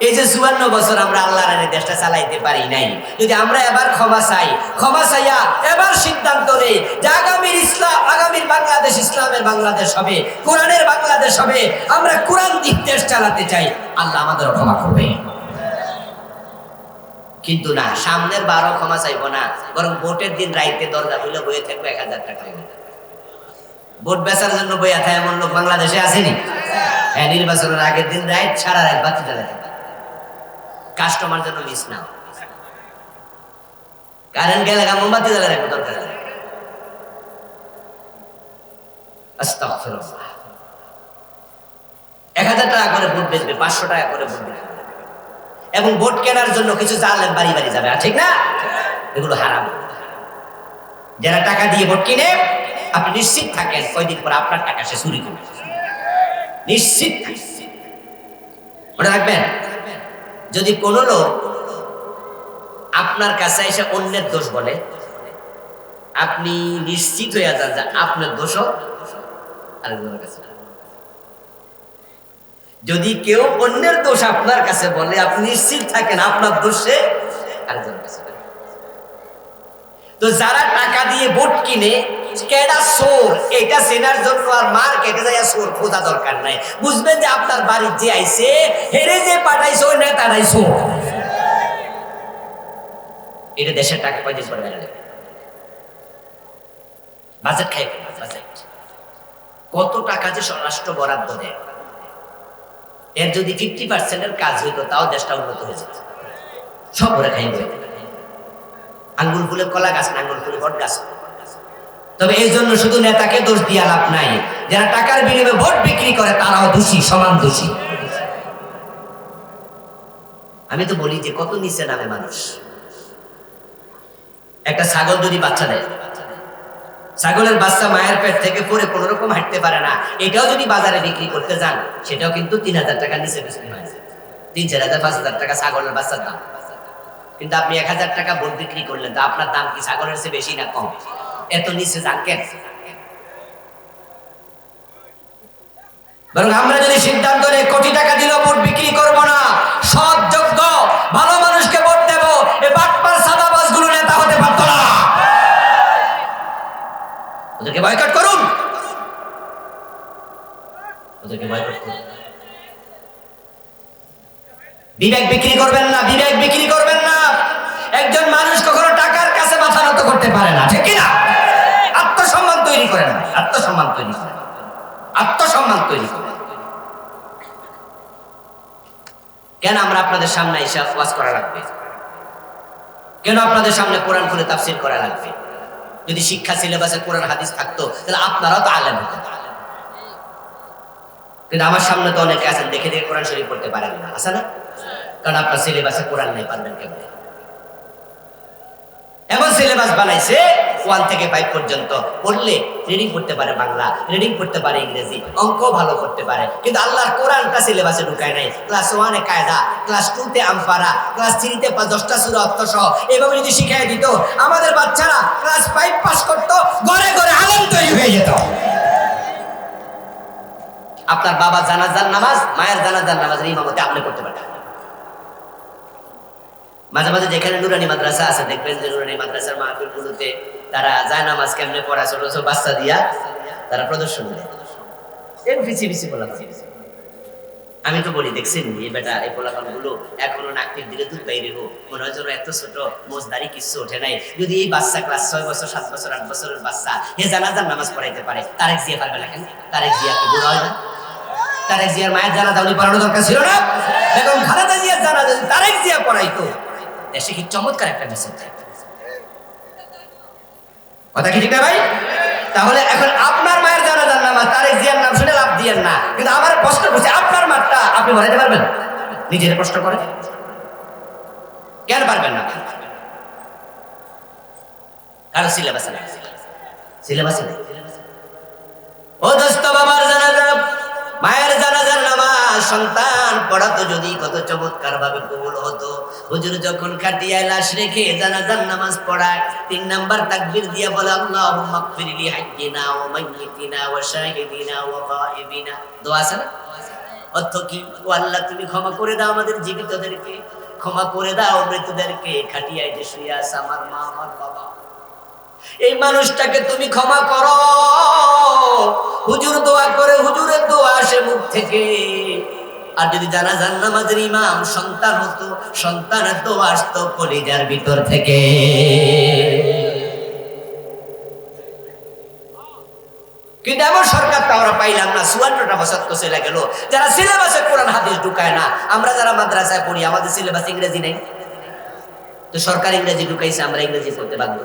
এই যে 54 বছর আমরা আল্লাহর এই দেশটা চালাইতে পারি নাই, যদি আমরা এবার ক্ষমা চাই, ক্ষমা চাইয়া এবার সিদ্ধান্ত নেই যে আগামীর ইসলাম, আগামীর বাংলাদেশ ইসলামের বাংলাদেশ হবে, কোরআনের বাংলাদেশ হবে, আমরা কোরআন দিক দেশ চালাতে চাই, আল্লাহ আমাদেরও ক্ষমা করবে। কিন্তু না, সামনের 12 ক্ষমা চাইবো না, বরং ভোটের দিন রাইতে দরজা খুলে বইয়ে থাকবে 1000 টাকা ভোট বেচার জন্য বইয়া থাকে। এমন লোক বাংলাদেশে আসেনি? হ্যাঁ, নির্বাচনের আগের দিন রাইত সারা রাত বাতি জ্বালায় থাকে, কাস্টমার জন্য মিস না। কারেন্ট গেলে মোমবাতি জ্বালায় রাখবো, দরকার নেই। আস্তাগফিরুল্লাহ। 1000 টাকা করে ভোট বেচবে, 500 টাকা করে ভোট বেচবে, এবং ভোট কেনার জন্য কিছু জালেম বাড়ি বাড়ি যাবে, ঠিক না? এগুলো হারাম। যারা টাকা দিয়ে ভোট কিনে, আপনি নিশ্চিত থাকেন কয়দিন পর আপনার টাকা সে চুরি করবে, নিশ্চিত মনে রাখবেন। যদি কোন লোক আপনার কাছে এসে অন্যের দোষ বলে, আপনি নিশ্চিত হয়ে যান যে আপনার দোষও আরেকজনের কাছে। যদি কেউ অন্যের দোষ আপনার কাছে বলে, আপনি নিশ্চিত থাকেন আপনার দোষে আরেকজনের কাছে। তো যারা টাকা দিয়ে ভোট কিনে, কেডা চোর এটা চেনার জন্য আর মার্কেটে যাইয়া চোর খোঁজা দরকার নাই, বুঝবেন যে আপনার বাড়ির যে আইছে, হেরে যে পাঠাইছে ওই নেতারাই চোর। এটা দেশের টাকা কয়দিন পরে বেড়ে যাবে। বাজেট খাই, বাজেট কত টাকা যে স্বরাষ্ট্র বরাদ্দ দেয়, এর যদি 50% কাজ হইতো তাও দেশটা উন্নত হয়ে যেত। সব ওরা খাই বই, আঙ্গুল ফুলে কলা গাছ না, আঙ্গুল ফুলে বট গাছ। তবে এই জন্য শুধু নেতাকে দোষ দিয়া লাভ নাই, যারা টাকার বিনিময়ে ভোট বিক্রি করে তারাও দোষী, সমান দোষী। আমি তো বলি যে কত নিচে নামে মানুষ। একটা ছাগল যদি বাচ্চা দেয়, ছাগলের বাচ্চা মায়ের পেট থেকে পরে কোন রকম হাঁটতে পারে না, এটাও যদি বাজারে বিক্রি করতে যান, সেটাও কিন্তু 3000 টাকা নিচে বিক্রি হয়, 3-4000 5,000 টাকা ছাগলের বাচ্চার দাম। কিন্তু আপনি 1000 টাকা ভোট বিক্রি করলেন, তো আপনার দাম কি ছাগলের চেয়ে বেশি না কম? এত নিচে যান কেন? বরং আমরা যদি সিদ্ধান্ত নেই কোটি টাকা দিলেও ভোট বিক্রি করব না, সৎ যোগ্য ভালো মানুষকে ভোট দেব, এই বাটপার সাদাবাজ গুলো নেতা হতে পারত না। ওদেরকে বয়কট করুন, ওদেরকে বয়কট করুন। বিবেক বিক্রি করবেন না, বিবেক বিক্রি করবেন না। একজন মানুষ কখনো টাকার কাছে মাথা নত করতে পারে না, ঠিক কিনা? আত্মসম্মান তৈরি করেন, আত্মসম্মান তৈরি করেন, আত্মসম্মান তৈরি করেন। কেন আমরা আপনাদের সামনে এসে ওয়াজ করা লাগবে? কেন আপনাদের সামনে কোরআন খুলে তাফসীর করা লাগবে? যদি শিক্ষা সিলেবাসে কোরআন হাদিস থাকতো তাহলে আপনারাও তো আলেম হতেন। কিন্তু আমার সামনে তো অনেকে আছেন দেখে দেখে কোরআন শরীফ পড়তে পারেন না, আছে না? কারণ আপনার সিলেবাসে কোরআন নেই, পারবেন কেমনে? এমন সিলেবাস বানাইছে 1 থেকে 5 পর্যন্ত পড়লে রিডিং করতে পারে বাংলা, রিডিং করতে পারে ইংরেজি, অঙ্ক ভালো করতে পারে, কিন্তু আল্লাহর কোরআনটা সিলেবাসে ঢুকায় নাই। ক্লাস 1 এ কায়দা, ক্লাস 2 তে আমপারা, ক্লাস 3 তে 10টা সূরা অর্থ সহ এভাবে যদি শিখিয়ে দিত, আমাদের বাচ্চারা ক্লাস 5 পাস করত, ঘরে ঘরে আলেম তৈরি হয়ে যেত। আপনার বাবা জানাজার নামাজ, মায়ের জানাজার নামাজের ইমামতি আপনি করতে পারবেন। মাঝে মাঝে যেখানে নুরানি মাদ্রাসা আছে দেখবেন যে নুরানি মাদ্রাসার মাহফিলগুলোতে তারা যায় নামাজ কেমনে পড়া ছোট ছোট বাচ্চা দিয়া তারা প্রদর্শন দেয়। পিছিয়ে পিছিয়ে পোলাপান, আমি তো বলি দেখছেন এই বেটা এই পোলাপান গুলো এখনো নাকটির দিলে দুধ বাইরে হোক, মনে হয় যেন এত ছোট মোজদারি কিছু ওঠে নাই। যদি এই বাচ্চা ক্লাস 6 বছর 7 বছর 8 বছরের বাচ্চা হে জানাজার নামাজ পড়াইতে পারে, তারেক জিয়া পারবে না কেন? তারেক জিয়া কি বুড়ো হয় না? তারেক জিয়ার মায়ের জানাজা উনি পড়ানো দরকার ছিল না? এখন খালেদা জিয়ার জানাজা তারেক জিয়া পড়াইতো, দেশে কি চমৎকার একটা মেসেজ দেয়। কথা কি ঠিক না ভাই? তাহলে এখন আপনার মায়ের জানাজার নামাজ তারেক জিয়ার নাম শুনে লাভ দিয়েন না, কিন্তু আমার প্রশ্ন করছে আপনার মারটা আপনি বলাইতে পারবেন? নিজের প্রশ্ন করে কেন পারবেন না? কারো সিলেবাস নেই, সিলেবাস নেই। ও দোস্ত, বাবার জানাজা মায়ের জানাজার নামাজ সন্তান পড়াতো যদি কত চমৎকার ভাবে কবুল হতো। হুজুর যখন খাটিয়ায় লাশ রেখে জানাজার নামাজ পড়ায় 3 নাম্বার তাকবীর দিয়ে বলে আল্লাহুম্মা গফিরলি হাইয়িনা ওয়া মাইয়িতিনা ওয়া শাহিদিনা ওয়া গায়িবিনা। দোয়া আছে না? অর্থ কি? ও আল্লাহ তুমি ক্ষমা করে দাও আমাদের জীবিতদেরকে, ক্ষমা করে দাও মৃতদেরকে, খাটিয়ায় যে শুয়ে আছে আমার মা আমার বাবা, এই মানুষটাকে তুমি ক্ষমা করো। হুজুর দোয়া করে, হুজুরের দোয়া আসে মুখ থেকে। আর যদি জানাজার নামাজের ইমাম সন্তান হতো, সন্তানের দোয়া আসতো কলিজার ভিতর থেকে। কিন্তু এমন সরকার তো আমরা পাইলাম না। 54টা বছর তো চলে গেল, যারা সিলেবাসে কোরআন হাদিস ঢুকায় না। আমরা যারা মাদ্রাসায় পড়ি আমাদের সিলেবাস ইংরেজি নেই, তো সরকার ইংরেজি ঢুকাইছে, আমরা ইংরেজি পড়তে বাধ্য।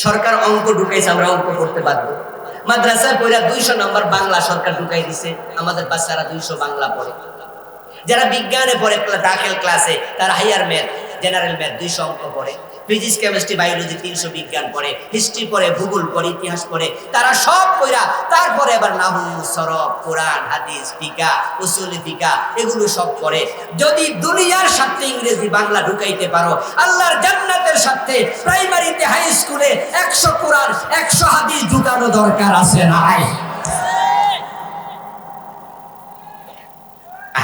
সরকার অঙ্ক ঢুকাইছে, আমরা অঙ্ক করতে বাধ্য। মাদ্রাসায় পড়া 200 নম্বর বাংলা সরকার ঢুকাই দিছে, আমাদের বাচ্চারা 200 বাংলা পড়ে। যারা বিজ্ঞানে পড়ে দাখিল ক্লাসে তারা হাইয়ার ম্যাথ জেনারেল ম্যাথ 200 অঙ্ক পড়ে, ফিজিক্স কেমিস্ট্রি বায়োলজি 300 বিজ্ঞান পড়ে, হিস্ট্রি পড়ে, ভূগোল পড়ে, ইতিহাস পড়ে, তারা সব পড়া তারপরে আবার নাহু সরফ কোরআন হাদিস ফিকা উসুল ফিকা এগুলো সব পড়ে। যদি দুনিয়ার সাথে ইংরেজি বাংলা ঢুকাইতে পারো, আল্লাহর জান্নাতের সাথে প্রাইমারিতে হাই স্কুলে 100 কোরআন 100 হাদিস ঢুকানো দরকার আছে না?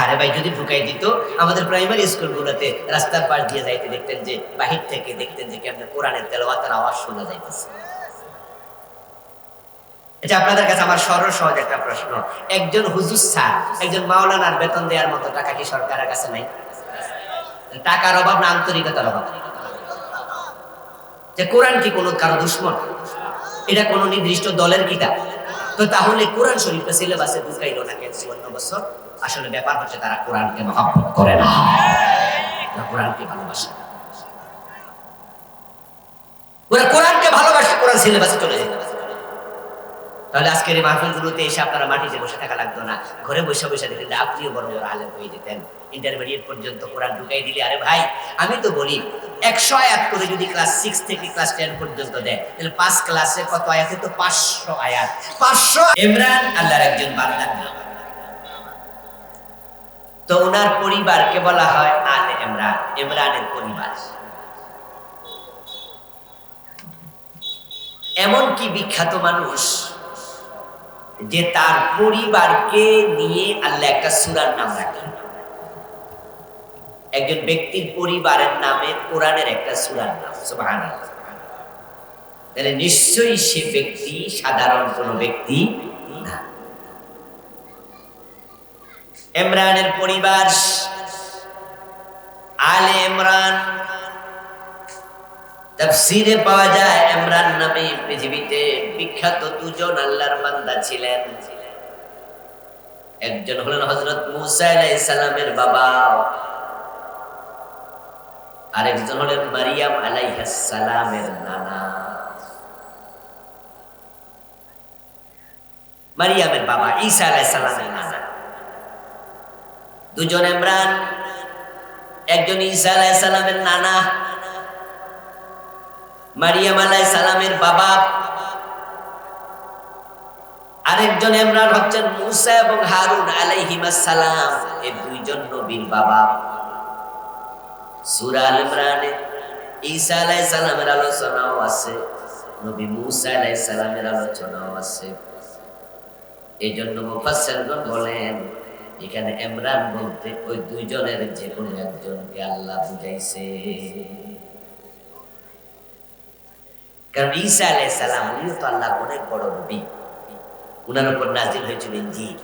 আরে ভাই, যদি ঢুকাই দিত আমাদের প্রাইমারি স্কুলগুলোতে রাস্তার পাশ দিয়ে যাইতে দেখতেন যে বাহির থেকে দেখতেন যে কেমন কোরআনের তেলাওয়াতের আওয়াজ শোনা যাইতেছে। এটা আপনাদের কাছে আমার সরল সহজ একটা প্রশ্ন, একজন হুজুর স্যার একজন মাওলানার বেতন দেওয়ার মতো টাকা কি সরকারের কাছে নাই? টাকার অভাব না আন্তরিকতার অভাব? যে কোরআন কি কোনো কারো দুশমন? এটা কোনো নির্দিষ্ট দলের কিতাব? তো তাহলে কোরআন শরীফটা সিলেবাসে ঢুকাইলো না কেন 54 বছর? আসলে ব্যাপার হচ্ছে তারা কোরআনকে মহব্বত করে না, কোরআনকে ভালোবাসে। ওরা কোরআনকে ভালোবাসে, কোরআন সিলেবাসে চলে যেত। তাহলে আজকের এই মাহফিলগুলোতে এসে আপনারা মাটিতে বসে থাকা লাগতো না, ঘরে বসে বসে দেখেন আপনিও বড় বড় আলেম হয়ে যেতেন। ইন্টারমিডিয়েট পর্যন্ত কোরআন ঢুকাই দিলে, আরে ভাই আমি তো বলি 100 আয়াত করে যদি ক্লাস 6 থেকে ক্লাস 10 পর্যন্ত দেয়, তাহলে 5 ক্লাসে কত আয়াত? তো 500 আয়াত। 500। ইমরান আল্লাহর একজন বান্দার নাম, তো ওনার পরিবারকে বলা হয় আলে ইমরান, ইমরানের পরিবার। এমন কি বিখ্যাত মানুষ যে তার পরিবারকে নিয়ে আল্লাহ একটা সূরার নাম রাখেন। একজন ব্যক্তির পরিবারের নামে কোরআনের একটা সূরার নাম, সুবহানাল্লাহ। তাহলে নিশ্চয়ই সে ব্যক্তি সাধারণ কোনো ব্যক্তি না। ইমরানের পরিবার আলে ইমরান। তাফসীরে পাওয়া যায় ইমরান নামে পৃথিবীতে বিখ্যাত 2 জন আল্লাহর বান্দা ছিলেন। একজন হলেন হযরত মূসা আলাইহিস সালামের বাবা, আরেকজন হলেন মারিয়াম আলাইহিস সালামের নানা। মারিয়ামের বাবা ঈসা আলাইহিস সালামের নানা, দুজন ইমরান। একজন ঈসা আলাইহিস সালামের নানা, মারিয়াম আলাইহিস সালামের বাবা। আরেকজন ইমরান হচ্ছেন মূসা এবং হারুন আলাইহিমাস সালাম, এই দুইজন নবীর বাবা। সূরা আল ইমরানে ঈসা আলাইহিস সালামের আলোচনাও আছে, নবী মূসা আলাইহিস সালামের আলোচনাও আছে। এইজন্য মুফাসসিরগণ বলেন এখানে ইমরান বলতে ওই দুইজনের যে কোনো একজনকে আল্লাহ বুঝাইছে। কারণ ঈসা আলাইহিস সালাম উনিও তো আল্লাহর অনেক বড় নবী, উনার উপর নাজিল হয়েছিল ইনজিল।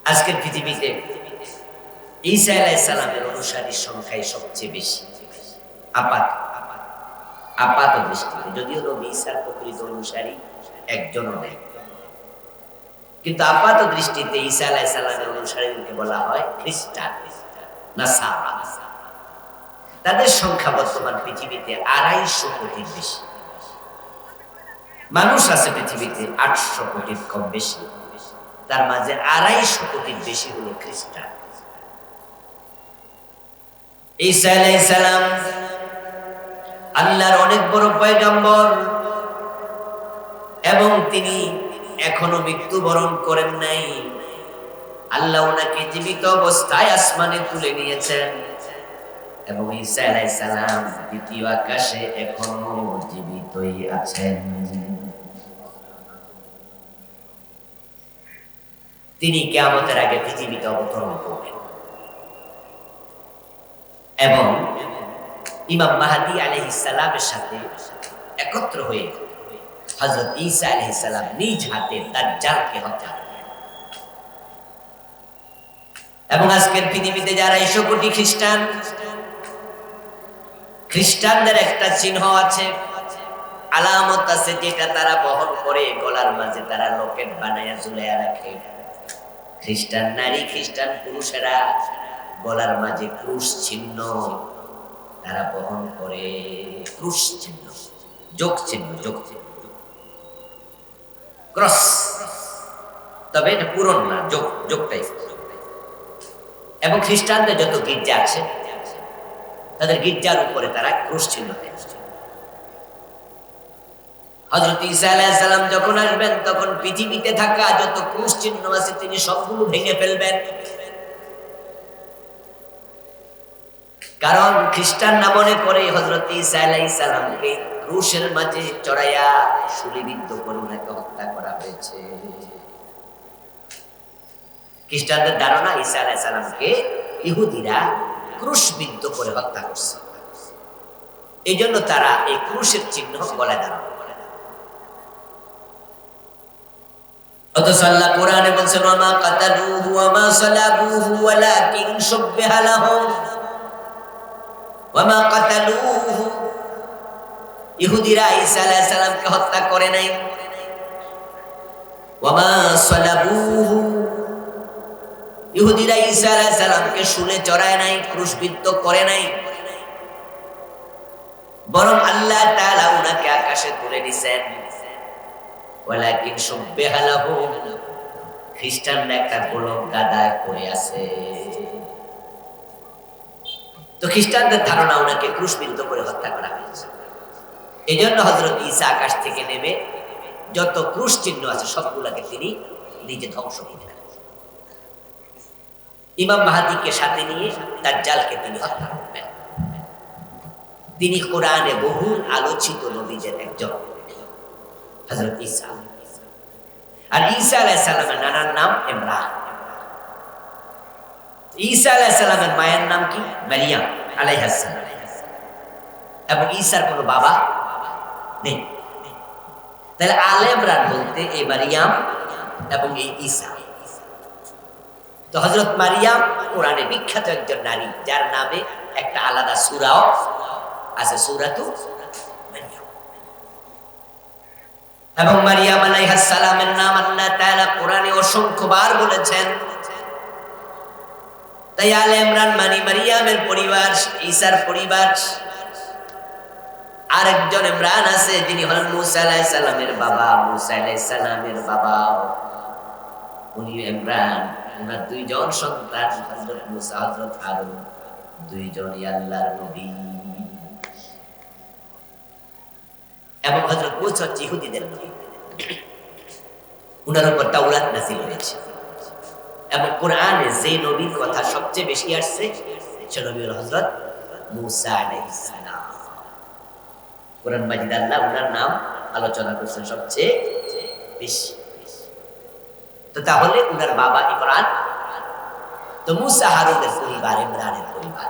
আজকের পৃথিবীতে ঈসা আলাইহিস সালামের অনুসারীর সংখ্যাই সবচেয়ে বেশি আপাত দৃষ্টিতে, যদিও নবী ঈসার প্রকৃত অনুসারী একজনও নেই, কিন্তু আপাত দৃষ্টিতে ঈসা আলাইহিস সালামের অনুসারীদেরকে বলা হয় খ্রিস্টান, নাসারা। তাদের সংখ্যা বর্তমান পৃথিবীতে 250 কোটির বেশি মানুষ আছে। পৃথিবীতে 800 কোটির কম বেশি, তার মাঝে 250 কোটির বেশি হলো খ্রিস্টান। ঈসা আলাইহিস সালাম আল্লাহর অনেক বড় পয়গম্বর এবং তিনি এখনো মৃত্যুবরণ করেন নাই। আল্লাহ ওনাকে জীবিত অবস্থায় আসমানে তুলে নিয়েছেন এবং ঈসা আলাইহিস সালাম দ্বিতীয় আকাশে এখনো জীবিতই আছেন। তিনি কিয়ামতের আগে পৃথিবীতে অবতরণ করবেন এবং ইমাম মাহদী আলাইহিস সালামের সাথে একত্র হয়ে হযরত ঈসা আলাইহিস সালাম নিজ হাতে দাজ্জালকে হত্যা করবেন। এবং আজকের পৃথিবীতে যারা 100 কোটি খ্রিস্টানদের একটা চিহ্ন আছে, আলামত আছে, যেটা তারা বহন করে, গলার মাঝে তারা লকেট বানায়া ঝুলাইয়া রাখে। খ্রিস্টান নারী, খ্রিস্টান পুরুষেরা গলার মাঝে ক্রুশ চিহ্ন তারা বহন করে, ক্রুশ চিহ্ন, যোগ চিহ্ন, ক্রস। তবে এটা পূরণ না, যোগটাই। এবং খ্রিস্টানদের যত গির্জা আছে তাদের গির্জার উপরে তারা ক্রুশ চিহ্ন দেয়। হযরত ঈসা আলাইহিস সালাম যখন আসবেন তখন পৃথিবীতে থাকা যত ক্রুশ চিহ্ন আছে তিনি সবগুলো ভেঙে ফেলবেন। কারণ খ্রিস্টান না মনে করে হযরত ঈসা আলাইহিস সালামকে ক্রুশের মাঝে চড়াইয়া শূলিবিদ্ধ করে ওনাকে হত্যা করা হয়েছে। খ্রিস্টানদের ধারণা ঈসা আলাইহিস সালামকে ইহুদিরা ক্রুশবিদ্ধ করে হত্যা করছে, এই জন্য তারা এই ক্রুশের চিহ্ন গলায় ধারণ করে। অথচ আল্লাহ কোরআনে বলছেন ওয়া মা কাতালুহু ওয়া মা সালাবুহু ওয়ালাকিন শুববিহা লাহুম ওয়া মা কাতালুহু। ইহুদিরা ঈসা আলাইহিস সালামকে হত্যা করে নাই, ওয়া মা সালাবুহু, ইহুদিরা ঈসা আলাইহিস সালামকে শুলে চড়ায় নাই, ক্রুশবিদ্ধ করে নাই, বরং আল্লাহ তাআলা উনাকে আকাশে তুলে নিছেন। ওয়ালাকিন শুববিহা লাহুম, খ্রিস্টানরা একটা গোলক গাদায় পড়ে আছে। তো খ্রিস্টানদের ধারণা উনাকে ক্রুশবিদ্ধ করে হত্যা করা হয়েছে। এই জন্য হযরত ঈসা আকাশ থেকে নেমে যত ক্রুশ চিহ্ন আছে সবগুলোকে তিনি নিজে ধ্বংস করে দিলেন। ইমাম মাহদীকে সাথে নিয়ে দাজ্জালকে তিনি হত্যা করবেন। তিনি কোরআনে বহু আলোচিত নবীদের একজন হযরত ঈসা। আর ঈসা আলাইহিস সালামের নানার নাম ইমরান। ঈসা আলাইহিস সালামের মায়ের নাম কি? মারিয়াম আলাইহিস সালাম। এবং ঈসার কোনো বাবা নেই। তাহলে আলে ইমরান বলতে এই মারিয়াম এবং এই ঈসা। তো হযরত মারিয়াম কোরআনে বিখ্যাত একজন নারী, যার নামে একটা আলাদা সূরাও আছে, সূরাতু মারিয়াম। এবং মারিয়াম আলাইহিস সালামের নাম আল্লাহ তাআলা কোরআনে অসংখ্যবার বলেছেন। তাই আলে ইমরান মানে মারিয়ামের পরিবার, ঈসার পরিবার। আরেকজন ইমরান আছে যিনি হলেন মুসা আলাইহিস সালামের বাবা, মুসা আলাইহিস সালামের বাবা উনি ইমরান। ওনার দুইজন সন্তান হযরত মুসা, হযরত হারুন, দুইজনই আল্লাহর নবী। এবং হযরত মুসা ইহুদিদের নবী, উনার উপর তাওরাত নাযিল হয়েছে। এবং কোরআনে যে নবীর কথা সবচেয়ে বেশি আসছে সে নবী হল হযরত মুসা আলাইহিস সালাম। কোরআন মাজিদ আল্লাহ ওনার নাম আলোচনা করছেন সবচেয়ে বেশি। তো তাহলে উনার বাবা ইমরান, তো মুসা হারুনের পরিবার ইমরানের পরিবার।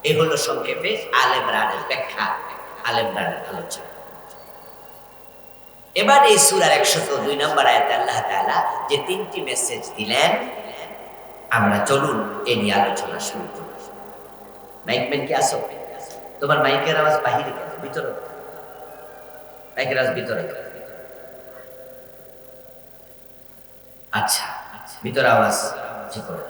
এই হলো সংক্ষেপে আলে ইমরানের ব্যাখ্যা, আলে ইমরানের আলোচনা। এবার এই সূরার 102 নম্বর আয়াতে আল্লাহ তাআলা যে তিনটি মেসেজ দিলেন, আমরা চলুন এই নিয়ে আলোচনা শুরু করি। মাইকম্যান কি আসো? তোমার মাইকের আওয়াজ বাহিরে কেন, ভিতরে? মাইকের আওয়াজ ভিতরে কেন? আচ্ছা, ভিতরে আওয়াজ ঠিক করে।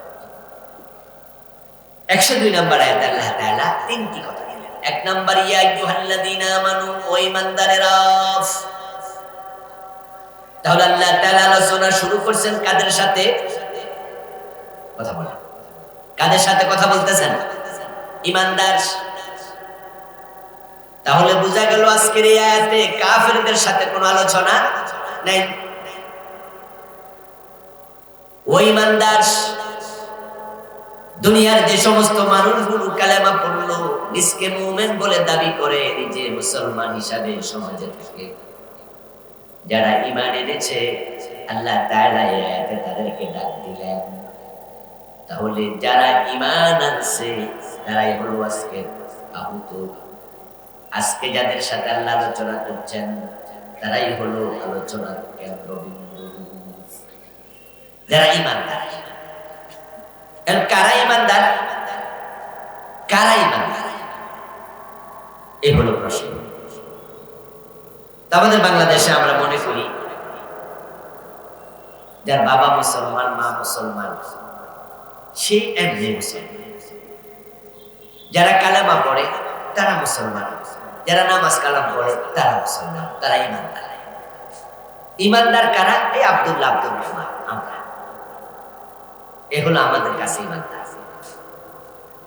102 নম্বর আয়াতে আল্লাহ তাআলা তিনটি কথা দিলেন। এক নম্বর, ইয়া আইয়ুহাল্লাযীনা আমানু, ও ঈমানদারেরা। তাহলে আল্লাহ তাআলা আলোচনা শুরু করছেন কাদের সাথে? কথা বলেন, কাদের সাথে কথা বলতেছেন? ঈমানদার। তাহলে বোঝা গেল আজকের এই আয়াতে কাফেরদের সাথে কোনো আলোচনা নাই। ওই ঈমানদার দুনিয়ার যে সমস্ত মানুষগুলো কালেমা পড়লো, নিজকে মুমিন বলে দাবি করে, নিজে মুসলমান হিসাবে সমাজে থাকে, যারা ঈমান এনেছে, আল্লাহ তাআলা এই আয়াতে তাদেরকে ডাক দিলেন। তাহলে যারা ঈমান আনছে তারাই হলো আজকে আহত। আজকে যাদের সাথে আল্লাহ আলোচনা করছেন তারাই হলো আলোচনার কেন্দ্রবিন্দু, যারা ঈমানদার। কারা ঈমানদার? কারা ঈমানদার? এই হলো প্রশ্ন। আমাদের বাংলাদেশে আমরা মনে করি যার বাবা মুসলমান, মা মুসলমান, সে এমনি মুসলমান। যারা কালেমা পড়ে তারা মুসলমান, যারা নামাজ কালাম পড়ে তারা মুসলমান, তারা ঈমানদার। ঈমানদার কারা? এই আব্দুল্লাহ, আব্দুল রহমান, আমরা। এ হলো আমাদের কাছে ঈমানদার।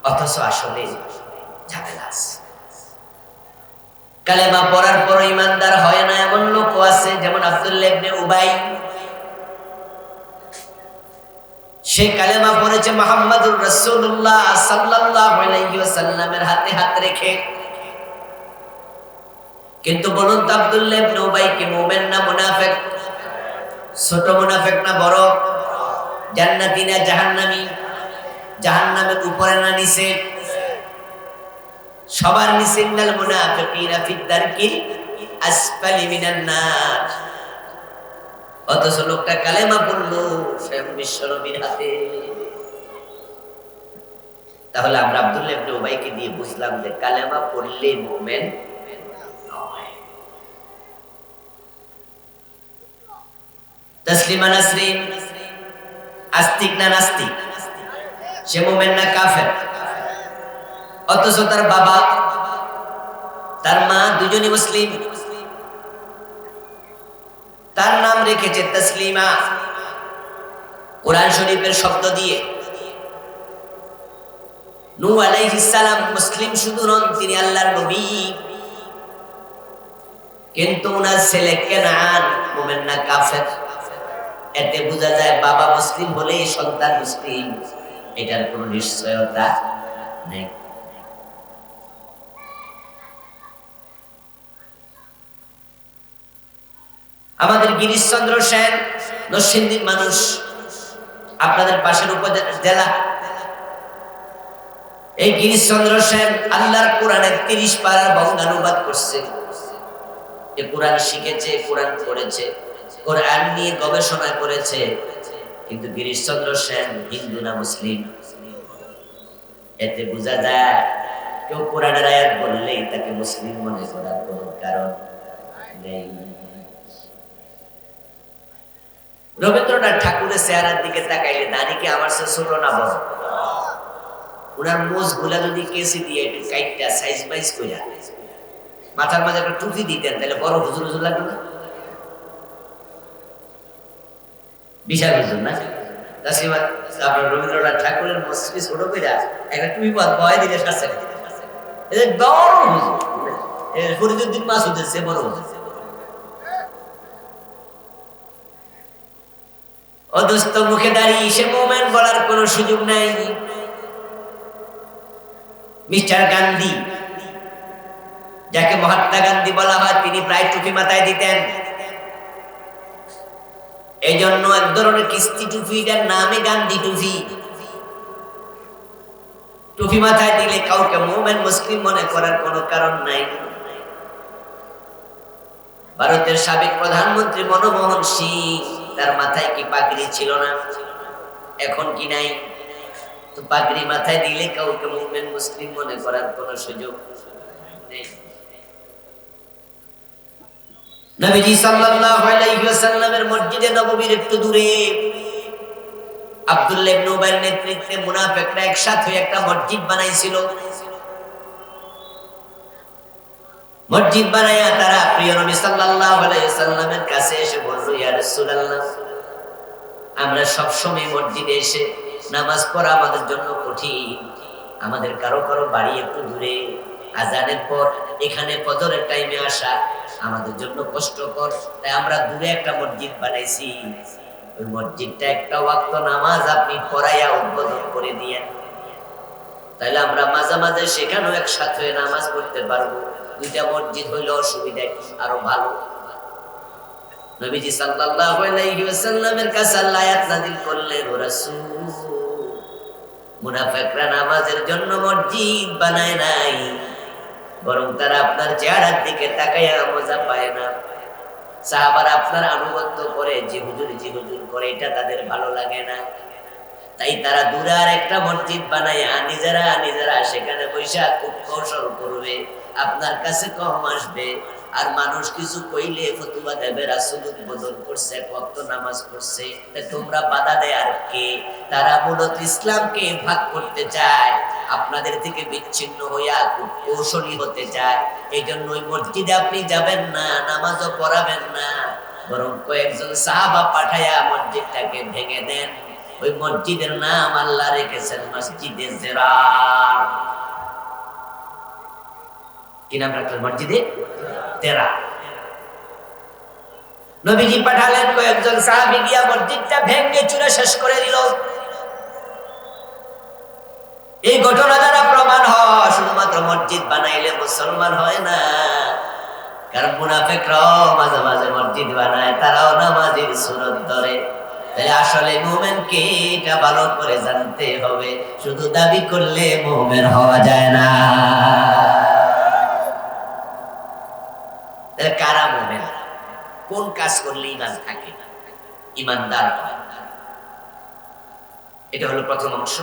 অথচ আসলে ঝামেলা আছে। কালেমা পড়ার পর ঈমানদার হয় না এমন লোক আছে, যেমন আব্দুল্লাহ ইবনে উবাই। সে কালেমা পড়েছে মুহাম্মাদুর রাসূলুল্লাহ সাল্লাল্লাহু আলাইহি ওয়াসাল্লামের হাতে হাত রেখে। কিন্তু বলুন তো, আব্দুল্লাহ ইবনে উবাই কি মুমিন না মুনাফিক? ছোট মুনাফিক না বড়? জান্নাতি না জাহান্নামী? জাহান্নামের উপরে না নিচে? সবার নিচে। ইন্নাল মুনাফিকিনা ফিদ দারকিল আসফালি মিনান নার। অথচ লোকটা কালেমা পড়লো স্বয়ং বিশ্বনবীর হাতে। তাহলে আমরা আব্দুল্লাহ ইবনে উবাইকে দিয়ে বুঝলাম যে কালেমা পড়লে মুমিন নয়। তাসলিমা নাসরিন আস্তিক না নাস্তিক? সে মুমিন না কাফের? অথচ তার বাবা, তার মা দুজনই মুসলিম। তার নাম রেখেছে তাসলিমা, কোরআন শরীফের শব্দ দিয়ে। নূহ আলাইহিস সালাম মুসলিম শুধু নন, তিনি আল্লাহর নবী। কিন্তু ওনার ছেলে কেনান মুমিন না কাফের? এতে বোঝা যায় বাবা মুসলিম হলেই সন্তান মুসলিম, এটার কোনো নিশ্চয়তা নেই। আমাদের গিরিশচন্দ্র সেন নরসিংদীর মানুষ, আপনাদের পাশের উপজেলা। এই গিরিশচন্দ্র সেন আল্লাহর কোরআনের 30 পারার বঙ্গানুবাদ করছে। এ কোরআন শিখেছে, কোরআন পড়েছে, কোরআন নিয়ে গবেষণা করেছে। কিন্তু গিরিশচন্দ্র সেন হিন্দু না মুসলিম? এতে বোঝা যায় কেউ কোরআনের আয়াত বললেই তাকে মুসলিম মনে করার কোনো কারণ নেই। রবীন্দ্রনাথ ঠাকুরের চেহারার দিকে তাকাইলে দাড়ি কি আমার চেয়ে ছোট না বড়? ওনার মোজ গুলা যদি কেসি দিয়ে একটু কাইটটা সাইজ বাইজ কইরা মাথার মাঝে একটা টুপি দিতেন তাহলে বড় হুজুর হুজুর লাগবে না? বিশাল হুজুর না? আপনার রবীন্দ্রনাথ ঠাকুরের মস্তিষ্ক ছোট কইরা একটা টুপি বয় দিলে শাসে বড় হুজুর। ফরিদুদ্দিন মাসুদের চেয়ে বড় হুজুর। অদস্ত মুখে দাঁড়িয়ে সে মুভমেন্ট বলার কোনো সুযোগ নাই। মিস্টার গান্ধী, যাকে মহাত্মা গান্ধী বলা হয়, তিনি প্রায় টুপি মাথায় দিতেন। এই জন্য এক ধরনের কিস্তি টুপিটার নামে গান্ধী টুপি। টুপি মাথায় দিলে কাউকে মুভমেন্ট মুসলিম মনে করার কোনো কারণ নাই। ভারতের সাবেক প্রধানমন্ত্রী মনমোহন সিং, তার মাথায় কি পাগড়ি ছিল না? এখন কি নাই? তো পাগড়ি মাথায় দিলে কাউকে মুভমেন্ট মুসলিম মনে করার কোনো সুযোগ নেই। নবীজি সাল্লাল্লাহু আলাইহি ওয়াসাল্লামের মসজিদে নববীর একটু দূরে আব্দুল্লাহ ইবনে উবাইর নেতৃত্বে মুনাফিকরা একসাথে একটা মসজিদ বানাইছিল। মসজিদ বানায়া তারা প্রিয় নবী সাল্লাল্লাহু আলাইহি ওয়াসাল্লামের কাছে এসে বলল, ইয়া রাসূলুল্লাহ, আমরা সব সময় মসজিদে এসে নামাজ পড়া আমাদের জন্য কঠিন। আমাদের কারো কারো বাড়ি একটু দূরে, আজানের পর এখানে ফজরের টাইমে আসা আমাদের জন্য কষ্টকর। তাই আমরা দূরে একটা মসজিদ বানাইছি। ওই মসজিদটা একটা ওয়াক্ত নামাজ আপনি পড়াইয়া উদ্বোধন করে দিয়েন, তাহলে আমরা মাঝে মাঝে সেখানেও একসাথে নামাজ পড়তে পারবো। দুইটা মসজিদ হইলে অসুবিধা আরো ভালো। নবীজি সাল্লাল্লাহু আলাইহি ওয়াসাল্লামের কাছে আল্লাহ আয়াত নাযিল করলেন, ও রাসূল, মুনাফিকরা নামাজের জন্য মসজিদ বানায় নাই, বরং তারা আপনার চেহারার দিকে তাকায়া মজা পায় না। সাহাবারা আপনার আনুগত্য করে, যে হুজুর করে, এটা তাদের ভালো লাগে না। তাই তারা দূরে আর একটা মসজিদ বানায়া নিজেরা সেখানে বৈশা খুব কৌশল করবে, আপনার কাছে কম আসবে। আর মানুষ কিছু কইলে ফতোয়া দেবে, রাসূল উদ্বোধন করছে, ওয়াক্ত নামাজ পড়ছে, তোমরা বাধা দেয় আর কে? তারা মূলত ইসলামকে ভাগ করতে চায়, আপনাদের থেকে বিচ্ছিন্ন হইয়া খুব কৌশলী হতে চায়। এই জন্য ওই মসজিদে আপনি যাবেন না, নামাজও পড়াবেন না, বরং কয়েকজন সাহাবা পাঠায়া মসজিদটাকে ভেঙে দেন। ওই মসজিদের নাম আল্লাহ রেখেছেন মসজিদে জিরার। কি নাম রাখলেন? মসজিদে তেরা। নবীজি পাঠালেন কয়েকজন সাহাবী গিয়া মসজিদটা ভেঙে চুরে শেষ করে দিল। এই ঘটনা দ্বারা প্রমাণ হয় শুধুমাত্র মসজিদ বানাইলে মুসলমান হয় না, কারণ মুনাফিকরাও মাঝে মাঝে মসজিদ বানায়, তারাও নামাজের সুন্নাত ধরে। তাহলে আসলে মুমিন কে এটা ভালো করে জানতে হবে, শুধু দাবি করলে মুমিন হওয়া যায় না। তাহলে কারা মুমিন? কোন কাজ করলে ঈমান থাকে, ঈমানদার হয়? এটা হলো প্রথম অংশ।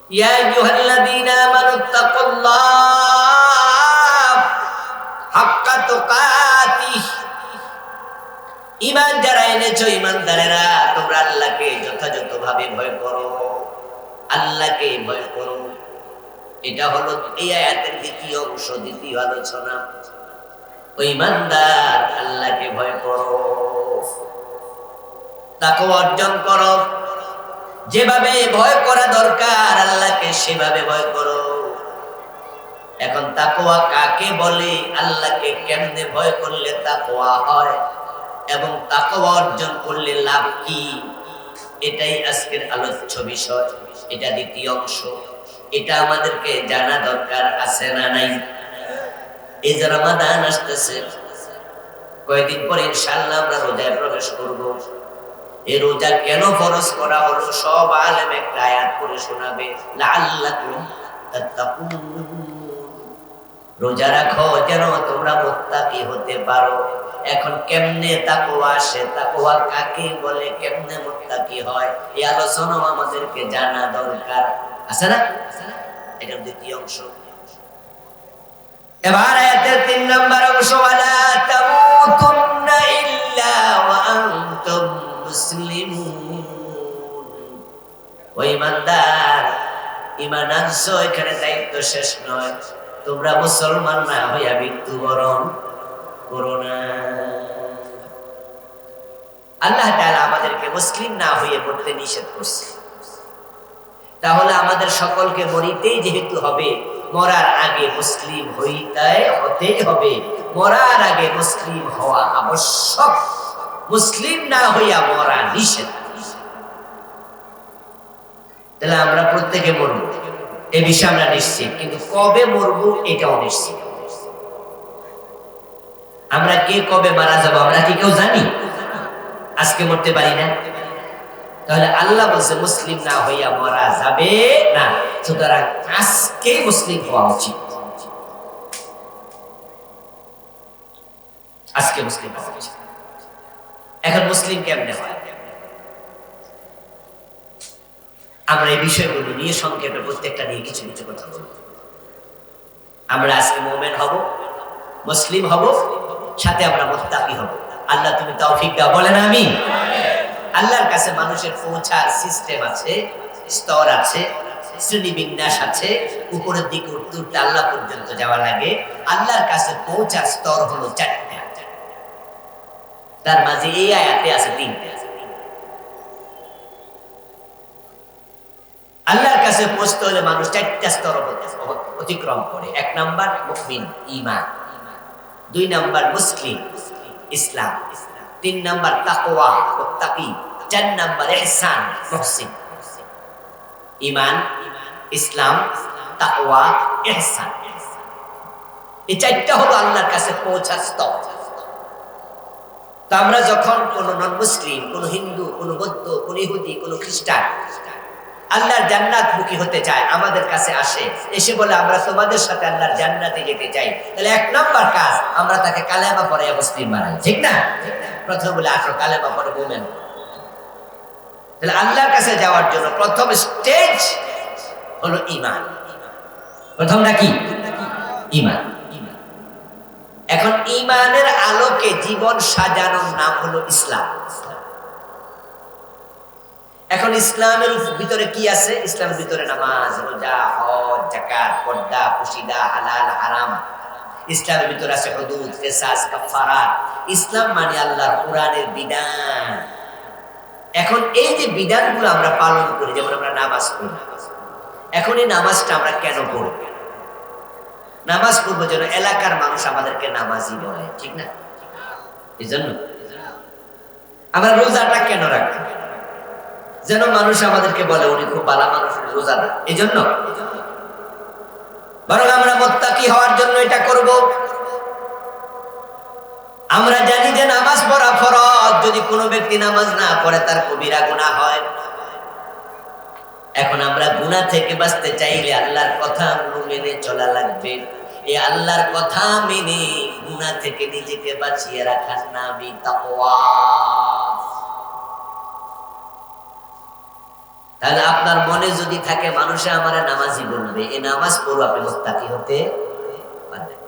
ইয়া আইয়ুহাল্লাযীনা আমানুত্তাকুল্লাহ হাক্কা তুকাতিহ। ঈমান যারা এনেছো, ঈমানদারেরা, তোমরা আল্লাহকে যথাযথভাবে ভয় করো, আল্লাহকে ভয় করো। এটা হলো এই আয়াতের দ্বিতীয় অংশ, দ্বিতীয় আলোচনা। ও ঈমানদার, আল্লাহকে ভয় করো, তাকওয়া অর্জন করো। যেভাবে ভয় করা দরকার আল্লাহকে, সেভাবে ভয় করো। এখন তাকওয়া কাকে বলে, আল্লাহকে কেমনে ভয় করলে তাকওয়া হয়, এবং তাকওয়া অর্জন করলে লাভ কি, এটাই আজকের আলোচ্য বিষয়। এটা দ্বিতীয় অংশ। এটা আমাদেরকে জানা দরকার আছে না নাই? এই যে রমাদান আসতেছে, কয়েকদিন পরে ইনশাআল্লাহ আমরা রোজায় প্রবেশ করব। এই রোজা কেন ফরজ করা হলো, সব আলেম একটা আয়াত পড়ে শোনাবে, লাআল্লাকুম তাত্তাকুন। রোজা রাখো যেন তোমরা মুত্তাকি হতে পারো। এখন কেমনে তাকওয়া আসে, তাকওয়া কাকে বলে, কেমনে মুত্তাকি হয়, এই আলোচনাও আমাদেরকে জানা দরকার আছে না? এটা দ্বিতীয় অংশ। এবার আয়াতের 3 নম্বর অংশ, ওয়ালা ঈমান আনছো, এখানে দায়িত্ব শেষ নয়। তোমরা মুসলমান না হইয়া মৃত্যুবরণ করো না। আল্লাহ তাআলা আমাদেরকে মুসলিম না হয়ে মরতে নিষেধ করছে। তাহলে আমাদের সকলকে মরিতেই যেহেতু হবে, মরার আগে মুসলিম হতেই হবে। মরার আগে মুসলিম হওয়া আবশ্যক। মুসলিম না হইয়া মরা নিষেধ। তাহলে আমরা প্রত্যেকে মরব, এ বিষয়ে আমরা নিশ্চিত, কিন্তু কবে মরব এটাও নিশ্চিত। আমরা কে কবে মারা যাব আমরা কি কেউ জানি? আজকে মরতে পারি না। তাহলে আল্লাহ বলছে মুসলিম না হইয়া মরা যাবে না, সুতরাং আজকে মুসলিম হওয়া উচিত। আজকে মুসলিম হওয়া উচিত। এখন মুসলিম কেমনে হয়? আমরা এই বিষয়গুলো নিয়ে সংক্ষেপে প্রত্যেকটা নিয়ে কিছু কিছু কথা বলব। আমরা আজকে মুমিন হব, মুসলিম হব, সাথে আমরা মুত্তাকি হব। আল্লাহ তুমি তৌফিক দাও, বলেন আমিন। আল্লাহর কাছে মানুষের পৌঁছার সিস্টেম আছে, স্তর আছে, শ্রেণীবিন্যাস আছে। উপরের দিকে উঠতে উঠতে আল্লাহ পর্যন্ত যাওয়া লাগে। আল্লাহর কাছে পৌঁছার স্তর হলো 4টা। তার মাঝে এই আয়াতে আছে 3টা। আল্লাহর কাছে পৌঁছতে হলে মানুষ 4টা স্তর অতিক্রম করে। 1 নাম্বার মুমিন, ঈমান। 2 নাম্বার মুসলিম, ইসলাম। 3 নাম্বার তাকওয়া, মুত্তাকি। 4 নাম্বার ইহসান, মুহসিন। ঈমান, ইসলাম, তাকওয়া, ইহসান। এই 4টা হলো আল্লাহর কাছে পৌঁছার স্তর। তো আমরা যখন কোন নন মুসলিম, কোন হিন্দু, কোন বৌদ্ধ, কোন ইহুদি, কোন খ্রিস্টান আল্লাহর জান্নাত মুখী হতে চায়, আমাদের কাছে আসে, এসে বলে আমরা তোমাদের সাথে আল্লাহর জান্নাতে যেতে চাই, তাহলে 1 নাম্বার কাজ আমরা তাকে কালেমা পড়ে মুসলিম বানাই, ঠিক না? প্রথম বলে আসো কালেমা পড়ে মুমিন। তাহলে আল্লাহর কাছে যাওয়ার জন্য প্রথম স্টেজ হলো ঈমান। প্রথমটা কি? ঈমান। এখন ঈমানের আলোকে জীবন সাজানোর নাম হলো ইসলাম। এখন ইসলামের ভিতরে কি আছে? ইসলামের ভিতরে নামাজ, রোজা, হজ, যাকাত, পর্দা, পুশিদা, হালাল, হারাম। ইসলামের ভিতরে আছে হুদুদ, কিসাস, কাফারাত। ইসলাম মানে আল্লাহর কোরআনের বিধান। এখন এই যে বিধানগুলো আমরা পালন করি, যেমন আমরা নামাজ পড়ি, এখন এই নামাজটা আমরা কেন পড়ব? নামাজ পড়বো যেন এলাকার মানুষ আমাদেরকে নামাজি বলে, ঠিক না? এই জন্য আমরা রোজাটা কেন রাখবো? যেন মানুষ আমাদেরকে বলে উনি খুব ভালো মানুষ, রোজাদার। এই জন্য বরং আমরা মুত্তাকি হওয়ার জন্য এটা করব। আমরা জানি যে নামাজ পড়া ফরজ। যদি কোনো ব্যক্তি নামাজ না পড়ে তার কবিরা গুনাহ হয়। এখন আমরা গুনাহ থেকে বাঁচতে চাইলে আল্লাহর কথাগুলো মেনে চলা লাগবে। এই আল্লাহর কথা মেনে গুনাহ থেকে নিজেকে বাঁচিয়ে রাখার নামই তাকওয়া। তাহলে আপনার মনে যদি থাকে মানুষে আমারে নামাজি বলবে, এই নামাজ পড়ো, আপনি মুত্তাকি হতে পারবেন।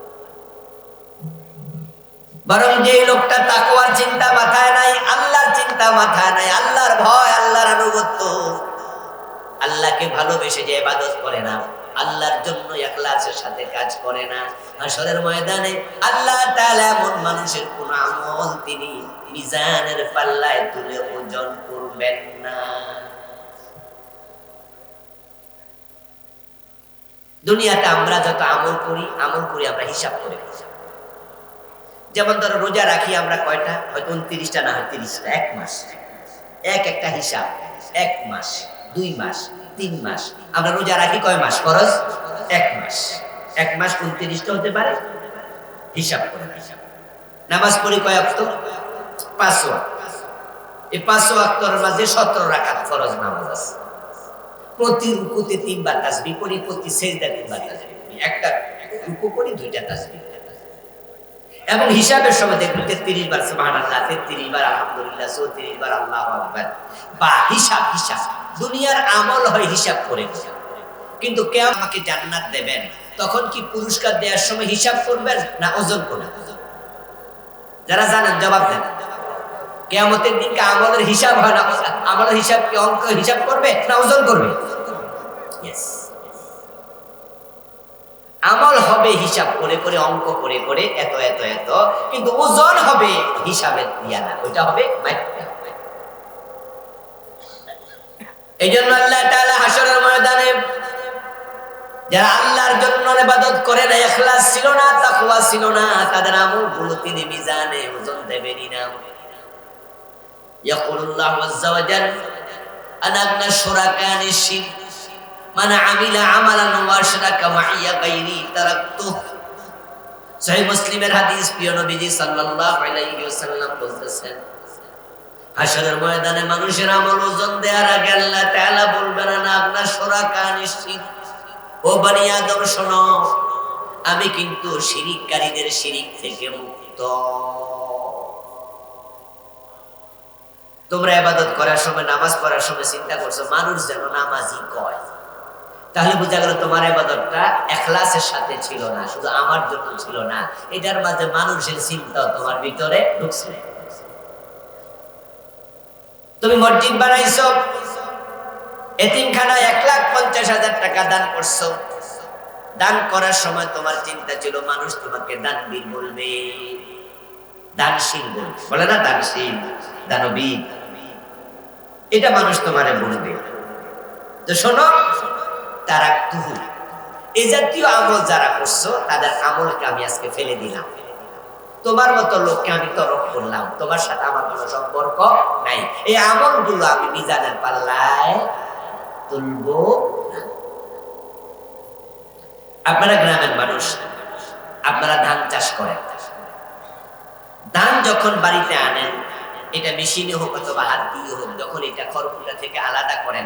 বরং যে লোকটা তাকওয়ার চিন্তা মাথায় নাই, আল্লাহর চিন্তা মাথায় নাই, আল্লাহর ভয়, আল্লাহর আনুগত্য, আল্লাহকে ভালোবেসে যে ইবাদত করে না, আল্লাহর জন্য ইখলাসের সাথে কাজ করে না, হাশরের ময়দানে আল্লাহ তাআলা এমন মানুষের কোন আমল তিনি মিজানের পাল্লায় তুলে ওজন করবেন না। দুনিয়াতে আমরা যত আমল করি আমরা হিসাব করে। যেমন ধরো রোজা রাখি আমরা কয়টা? হয়তো 29টা না হয় 30টা। 1 মাস, একটা হিসাব। 1 মাস, 2 মাস, 3 মাস। আমরা রোজা রাখি কয় মাস? ফরজ 1 মাস। 1 মাস 29টা হতে পারে, হিসাব করে। নামাজ পড়ি কয় ওয়াক্ত? 5 ওয়াক্ত। এই 5 ওয়াক্তের মাঝে 17 রাকাত ফরজ নামাজ আছে। প্রতি রুকুতে 3 বার তাসবিহ করি, প্রতি সিজদা 3 বার তাসবিহ করি। একটা রুকু করি, 2টা তাসবিহ। এবং হিসাবের সময় দেখবেন 33 বার সুবহানাল্লাহ, 33 বার আলহামদুলিল্লাহ, 34 বার আল্লাহু আকবার। বা হিসাব। দুনিয়ার আমল হয় হিসাব করে। কিন্তু কে আমাকে জান্নাত দেবেন, তখন কি পুরস্কার দেওয়ার সময় হিসাব করবেন না ওজন করবেন? যারা জানেন জবাব দেন। কিয়ামতের দিন কি আমলের হিসাব হয় না? আমলের হিসাব কি অঙ্ক হিসাব করবে না ওজন করবে? ইয়েস। আমল হবে হিসাব করে করে, অঙ্ক করে করে, এত এত এত, কিন্তু ওজন হবে হিসাবে দিয়া না, ওইটা হবে মাইক্রো। এই জন্য আল্লাহ তাআলা হাশরের ময়দানে যারা আল্লাহর জন্য ইবাদত করে না, ইখলাস ছিল না, তাকওয়া ছিল না, তাদের আমলগুলো তিনি মিজানে ওজন দেবেনই না। ইয়াকুলুল্লাহু আযজা ওয়া জাল্লা আনা আগনা শুরাকানি শিরক মান আমিলা আমালান ওয়া আশরাকা মাইয়া গায়রি তারাকতুহু। সহিহ মুসলিমের হাদিস, প্রিয় নবীজি সাল্লাল্লাহু আলাইহি ওয়াসাল্লাম বলতেছেন, হাশরের ময়দানে মানুষের আমল ওজন দেওয়ার আগে আল্লাহ তাআলা বলবেন, আনা আগনা শুরাকানি শিরক, ও বনি আদম শোনো, আমি কিন্তু শিরিককারীদের শিরিক থেকে মুক্ত। তোমরা ইবাদত করার সময়, নামাজ পড়ার সময় চিন্তা করছো মানুষ যেন নামাজই কয়, তাহলে বোঝা গেল তোমার ইবাদতটা ইখলাসের সাথে ছিল না, শুধু আমার জন্য ছিল না, এটার মাঝে মানুষের চিন্তা তোমার ভিতরে ঢুকছে। তুমি মসজিদ বানাইছো, এতিমখানায় 1,50,000 টাকা দান করছো, দান করার সময় তোমার চিন্তা ছিল মানুষ তোমাকে দানবীর বলবে, দানশীল বলবে, বলে না দানশীল, দানবীর, এটা মানুষ তোমারে বলবে। তো শোনো, তারাকতুহু, এই জাতীয় আমল যারা করছো তাদের আমলকে আমি আজকে ফেলে দিলাম, তোমার মতো লোককে আমি তরক করলাম, তোমার সাথে আমার কোনো সম্পর্ক নাই, এই আমলগুলো আমি মিজানের পাল্লায় তুলবো না। আপনারা গ্রামের মানুষ, আপনারা ধান চাষ করেন, ধান যখন বাড়িতে আনেন, এটা মেশিনে হোক অথবা হাত দিয়ে হোক, যখন এটা খড়কুটা থেকে আলাদা করেন,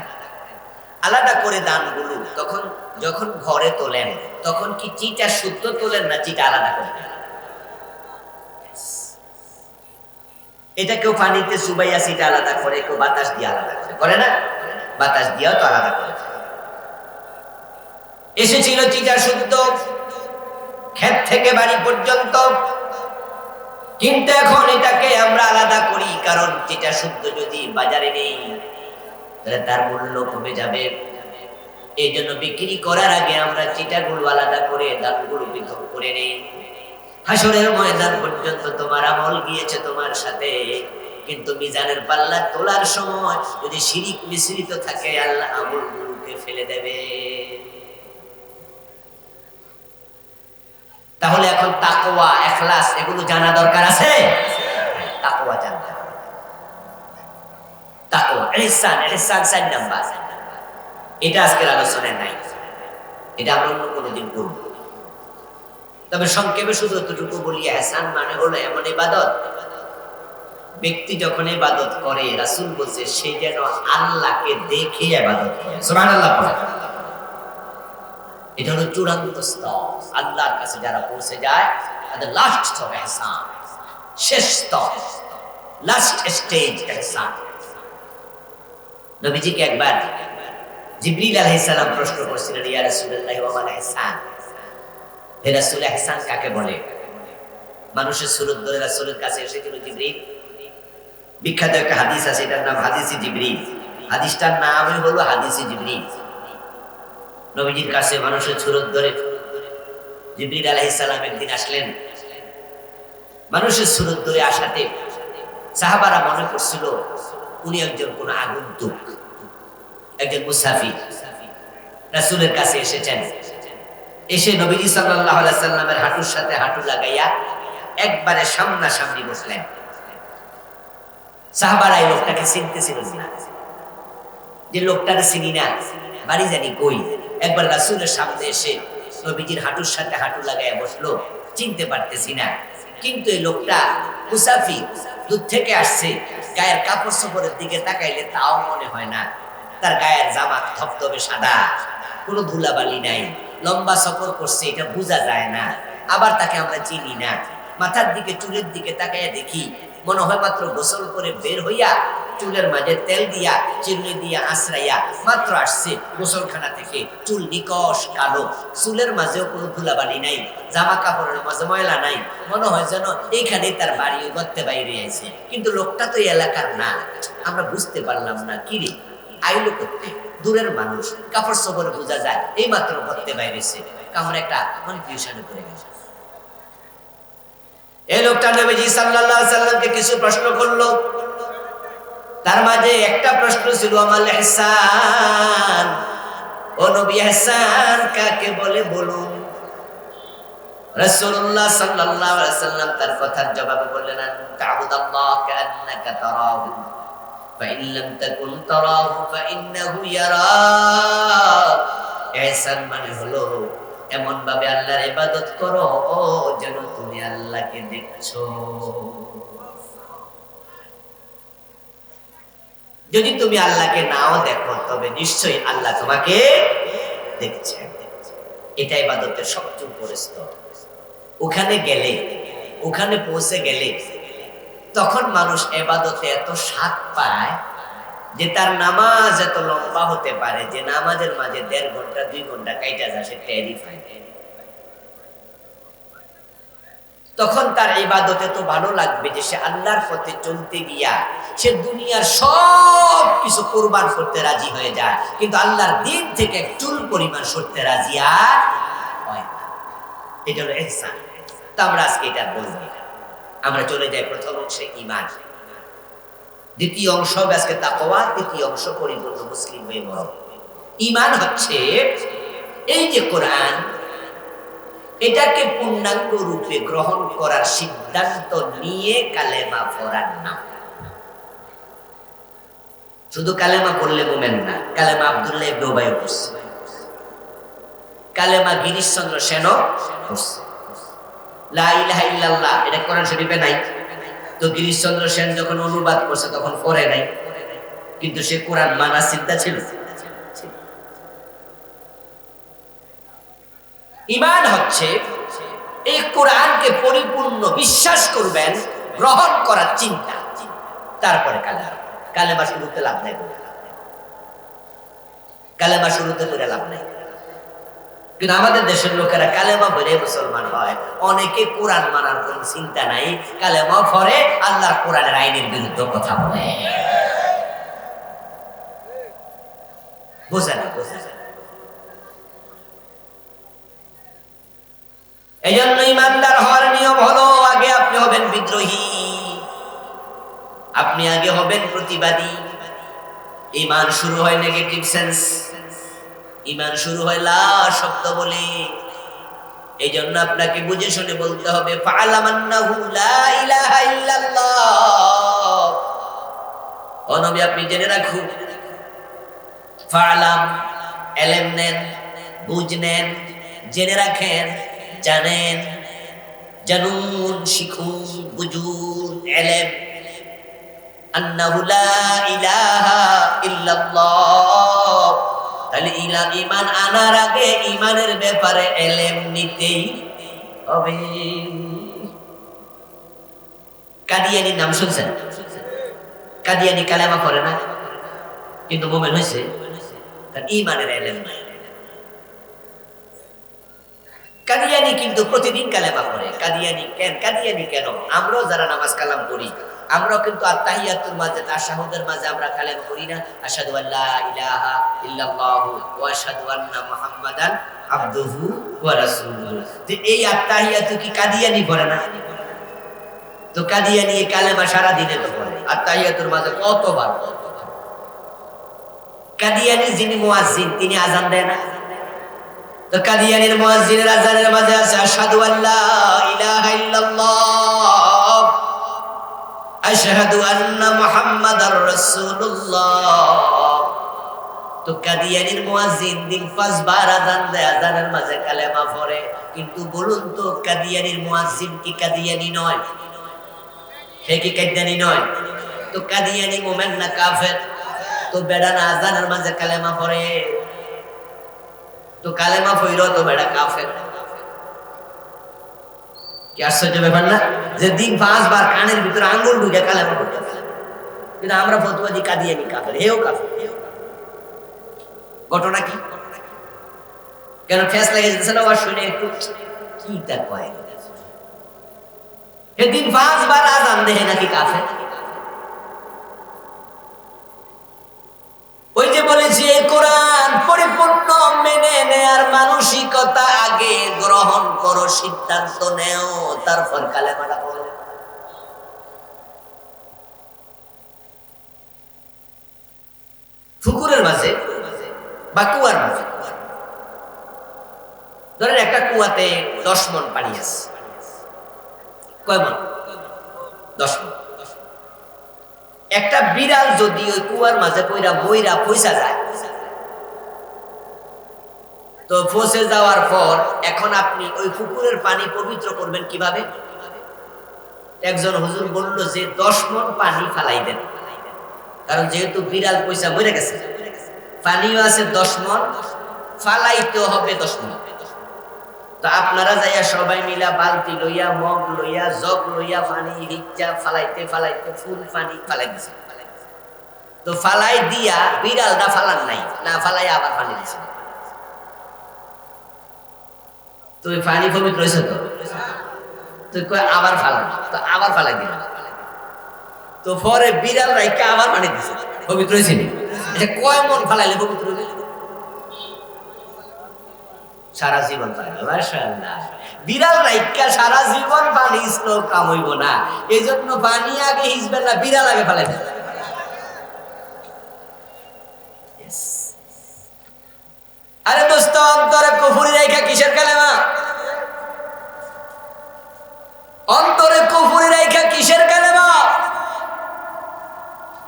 আলাদা করে ধানগুলো তখন যখন ঘরে তোলেন, তখন কি চিটা শুদ্ধ তোলেন না চিটা আলাদা করেন? এটা কেউ পানিতে চুবাইয়া চিটা আলাদা করে, কেউ বাতাস দিয়ে আলাদা করে, করে না? বাতাস দিয়েও তো আলাদা করে। এসেছিল চিটা শুদ্ধ ক্ষেত থেকে বাড়ি পর্যন্ত, কিন্তু এখন এটাকে আমরা আলাদা করি, কারণ চিটা শুদ্ধ যদি বাজারে নেই তাহলে তার মূল্য কমে যাবে। এই জন্য বিক্রি করার আগে আমরা চিটাগুলো আলাদা করে দানগুলো পৃথক করে নেই। হাশরের ময়দান পর্যন্ত তোমার আমল গিয়েছে তোমার সাথে, কিন্তু মিজানের পাল্লা তোলার সময় যদি শিরিক মিশ্রিত থাকে, আল্লাহ আমলগুলোকে ফেলে দেবে। তাহলে এখন তাকওয়া, ইখলাস এগুলো জানা দরকার আছে। তাকওয়া জানতে হবে, তাকওয়া, ইহসান, ইহসান 4 নাম্বার, এটা আজকের আলোচনায় নাই, এটা আমরা অন্য কোনো দিন করব। তবে সংক্ষেপে শুধু এতটুকু বলি, ইহসান মানে হলো এমন ইবাদত, ব্যক্তি যখন ইবাদত করে, রাসূল বলছে সে যেন আল্লাহকে দেখে ইবাদত করে। সুবহানাল্লাহ। এটা হলো চূড়ান্ত স্তর, আল্লাহর কাছে যারা পৌঁছে যায় তাদের লাস্ট স্তর ইহসান, শেষ স্তর, লাস্ট স্টেজ ইহসান। নবীজিকে একবার জিবরিল আলাইহিস সালাম প্রশ্ন করেছিলেন, ইয়া রাসূলুল্লাহ ওয়া মাল ইহসান, হে রাসূল ইহসান কাকে বলে? মানুষের সুরত ধরে রাসূলের কাছে এসেছিল জিবরিল। বিখ্যাত একটা হাদিস আছে, এটার নাম হাদিসে জিবরিল, হাদিসটার নামই হলো হাদিসে জিবরিল। নবীজির কাছে মানুষের সুরত ধরে জিবরিল আলাইহিস সালাম একদিন আসলেন। মানুষের সুরত ধরে আসাতে সাহাবারা মনে করছিল উনি একজন কোন আগন্তুক, একজন মুসাফির রাসূলের কাছে এসেছেন। এসে নবীজি সাল্লাল্লাহু আলাইহি সাল্লামের হাঁটুর সাথে হাঁটু লাগাইয়া একবারে সামনাসামনি বসলেন। সাহাবারা এই লোকটাকে চিনতেছিলেন না, যে লোকটাকে চিনি না, বাড়ি জানি কই, একবার রাসূলের সামনে এসে নবীজির হাঁটুর সাথে হাঁটু লাগাইয়া বসলো, চিনতে পারতেছি না। কিন্তু এই লোকটা মুসাফির, দূর থেকে আসছে, গায়ের কাপড় চোপড়ের দিকে তাকাইলে তাও মনে হয় না, তার গায়ের জামা ধবধবে সাদা, কোনো ধুলাবালি নাই, লম্বা সফর করছে এটা বোঝা যায় না, আবার তাকে আমরা চিনি না। মাথার দিকে, চুলের দিকে তাকাইয়া দেখি মনে হয় মাত্র গোসল করে বের হইয়া চুলের মাঝে তেল দিয়া চিরুনি দিয়া আশ্রাইয়া মাত্র আসছে গোসলখানা থেকে, চুল নিকশ কালো, চুলের মাঝেও কোনো ধুলাবালি নাই, জামা কাপড়ের মাঝে ময়লা নাই, মনে হয় যেন এইখানে তার বাড়ি গর্তে বাইরে আছে। কিন্তু লোকটা তো এই এলাকার না, আমরা বুঝতে পারলাম না, কিরে আইলো করতে, দূরের মানুষ, কাপড় চোপড় বোঝা যায়, এই মাত্র পড়তে বাইরেছে, কামড়ে একটা কনফিউশনে পড়ে গেছে। এই লোকটা নবীজি সাল্লাল্লাহু আলাইহি সাল্লামকে কিছু প্রশ্ন করলো, তার মাঝে একটা প্রশ্ন ছিল আমাল ইহসান, ও নবী ইহসান কাকে বলে বলুন। রাসূলুল্লাহ সাল্লাল্লাহু আলাইহি সাল্লাম তার কথার জবাবে বললেন, তা'বুদাল্লাহ কাআন্নাকা তারাহু ফাইন লাম তাকুন তারাহু ফাইন্নাহু ইয়ারাক। ইহসান মানে হলো এমন ভাবে আল্লাহর ইবাদত করো ও যেন তুমি আল্লাহকে দেখছো। যদি তুমি আল্লাহকে নাও দেখো তবে নিশ্চয়ই আল্লাহ তোমাকে দেখছেন। এটা ইবাদতের সবচেয়ে উপরের স্তর। ওখানে গেলে, ওখানে পৌঁছে গেলে তখন মানুষ ইবাদতে এত স্বাদ পায় যে তার নামাজ এত লম্বা হতে পারে যে নামাজের মাঝে 1.5 ঘন্টা 2 ঘন্টা কাইটা যায় সে টেরই পায়। তখন তার ইবাদতে তো ভালো লাগবে যে সে আল্লাহর পথে চলতে গিয়া সে দুনিয়ার সব কিছু কুরবান করতে রাজি হয়ে যায়, কিন্তু আল্লাহর দিন থেকে চুল পরিমাণ সরতে রাজি আর হয় না। এটা হলো ইহসান। তো আমরা আজকে এটা বলবো, আমরা চলে যাই প্রথম অংশে ঈমান, দ্বিতীয় অংশ আজকে তাকওয়া, তৃতীয় অংশ পরিপূর্ণ মুসলিম হয়ে মরণ। ঈমান হচ্ছে এই যে কোরআন, এটাকে পূর্ণাঙ্গ রূপে গ্রহণ করার সিদ্ধান্ত নিয়ে কালেমা পড়ার নাম। শুধু কালেমা পড়লে মুমিন না, কালেমা আব্দুল্লাহ ইবনে উবাই পড়ছে, কালেমা গিরিশচন্দ্র সেনও পড়ছে। লা ইলাহা ইল্লাল্লাহ এটা কোরআন শরীফে নাই, তো গিরিশচন্দ্র সেন যখন অনুবাদ করছে তখন পড়ে নাই, কিন্তু সে কোরআন মানার চিন্তা ছিল। ঈমান হচ্ছে এই কোরআনকে পরিপূর্ণ বিশ্বাস করবেন, গ্রহণ করার চিন্তা, তারপরে কালেমা। কালেমা শুরুতে লাভ নাই, কালেমা শুরুতে করে লাভ নাই। কিন্তু আমাদের দেশের লোকেরা কালেমা পড়ে মুসলমান হয়, অনেকে কোরআন মানার কোন চিন্তা নাই, কালেমা পড়ে আল্লাহর কোরআনের আইনের বিরুদ্ধে কথা বলে। বোঝে না, বোঝে না। এই জন্য ইমানদার হওয়ার নিয়ম হলো আগে আপনি হবেন বিদ্রোহী, আপনি আগে হবেন প্রতিবাদী। ঈমান শুরু হয় নেগেটিভ সেন্স, ঈমান শুরু হয় লা শব্দ বলে। এই জন্য আপনাকে বুঝে শুনে বলতে হবে ফাআলাম আন্নাহু লা ইলাহা ইল্লাল্লাহ। ও নবী আপনি জেনে রাখুন, ফাআলাম ইলম নেন, বুঝ নেন, জেনে রাখেন, জানেন, জানুন, শিখুন, বুঝুন, ইলম আন্নাহু লা ইলাহা ইল্লাল্লাহ। তাহলে ঈমান আনার আগে ঈমানের ব্যাপারে ইলম নিতেই হবে। কাদিয়ানির নাম শুনছেন? কাদিয়ানি কালেমা পড়ে না কিন্তু মুমিন হয়েছে, তার ঈমানের ইলম নাই। কাদিয়ানি কিন্তু প্রতিদিন কালেমা পড়ে। কাদিয়ানি কেন? আমরাও যারা নামাজ কালাম পড়ি, আমরাও কিন্তু আত্তাহিয়াতুর মাঝে, তাশাহুদের মাঝে আমরা কালেমা পড়ি না? আশহাদু আল্লা ইলাহা ইল্লাল্লাহু ওয়া আশহাদু আন্না মুহাম্মাদান আবদুহু ওয়া রাসূলুহু। যে এই আত্তাহিয়াতু কি কাদিয়ানি পড়ে না? তো কাদিয়ানি এই কালেমা সারা দিনে তো পড়ে, আত্তাহিয়াতুর মাঝে কতবার। কাদিয়ানি যিনি মুয়াজ্জিন তিনি আযান দেয় না? তো কাদিয়ানির মুয়াজ্জিনের আযানের মাঝে আছে আশহাদু আল্লা ইলাহা ইল্লাল্লাহ আশহাদু আন্না মুহাম্মাদার রাসূলুল্লাহ। তো কাদিয়ানির মুয়াজ্জিন দিন 5 বার আযান দেয়, আযানের মাঝে কালেমা পড়ে। কিন্তু বলুন তো কাদিয়ানির মুয়াজ্জিন কি কাদিয়ানি নয়? সে কি কাদিয়ানি নয়? তো কাদিয়ানি মুমিন না কাফের? তো বেড়া না আযানের মাঝে কালেমা পড়ে, তো কালেমা পড়লো তো বেড়া কাফের। কি আশ্চর্য ব্যাপার না, যে দিন 5 বার কানের ভিতরে আঙ্গুল ঢুকে কালেমা পড়তে, কিন্তু আমরা ফতোয়া দিই কাদিয়ানি কাফের, হেও কাফের। ঘটনা কি? কেন ঠেস লেগে যেতেছে না? ওয়াজ শুনে একটু কি তা কয়, এদিন 5 বার আযান দেয় নাকি কাফের? ওই যে বলেছি এই কোরআন পরিপূর্ণ মেনে নেয়ার মানসিকতা আগে গ্রহণ করো, সিদ্ধান্ত নেও, তারপর কালেমাটা পড়ো। পুকুরের মাঝে বা কুয়ার মাঝে ধরেন একটা কুয়াতে 10 মণ পানি আছে। কয় মণ? 10 মণ। একটা বিড়াল যদি ওই কুয়ার মাঝে পইরা বইরা পয়সা যায়, তো ফসে যাওয়ার পর এখন আপনি ওই পুকুরের পানি পবিত্র করবেন কিভাবে? একজন হুজুর বলল যে 10 মণ পানি ফালাই দেন, কারণ যেহেতু বিড়াল পয়সা মরে গেছে, পানিও আছে 10 মণ, ফালাইতে হবে 10 মণ। তো আপনারা যাইয়া সবাই মিলা বালতি লইয়া, মগ লইয়া, জগ লইয়া পানি হিচ্চা ফালাইতে ফালাইতে ফুল পানি ফালাই দিছে। তো ফালাই দিয়া বিড়ালটা ফালান নাই, না ফালাই আবার পানি দিছে। তো ওই পানি পবিত্র হয়েছে তো, তুই কয় আবার ফালান, তো আবার ফালাই দিল। তো পরে বিড়াল রাইকা আবার পানি দিছে, পবিত্র হয়েছে নি? এটা কয় মন ফালাইলে পবিত্র হবে? সারা জীবন ফালাইবে। মাশাআল্লাহ, বিড়াল রাইকা সারা জীবন পানি ইসলো কাম হইব না, এই জন্য পানি আগে হিসবেন না, বিড়াল আগে ফালাইবে। আরে দোস্ত, অন্তরে কুফরি রাইখা কিসের কালেমা? অন্তরে কুফরি রাইখা কিসের কালেমা?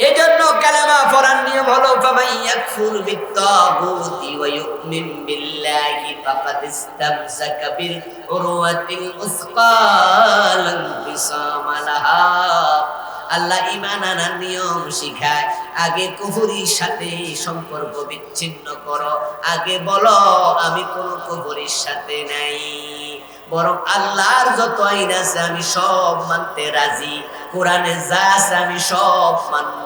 এজন্য কালেমা পড়ার নিয়ম হলো ফামান ইয়াকফুর বিত্তাগুতি ওয়া ইউমিন বিল্লাহি ফাকাদ ইসতামসাকা বিল উরওয়াতিল উসকা লা ইনফিসামা লাহা। আল্লাহ ঈমান আনার নিয়ম শিখায়, আগে কুফরির সাথে সম্পর্ক বিচ্ছিন্ন করো, আগে বলো আমি কোন কুফরির সাথে নাই, বরং আল্লাহর যত আইন আছে আমি সব মানতে রাজি, কোরআনে যা আছে আমি সব মানব।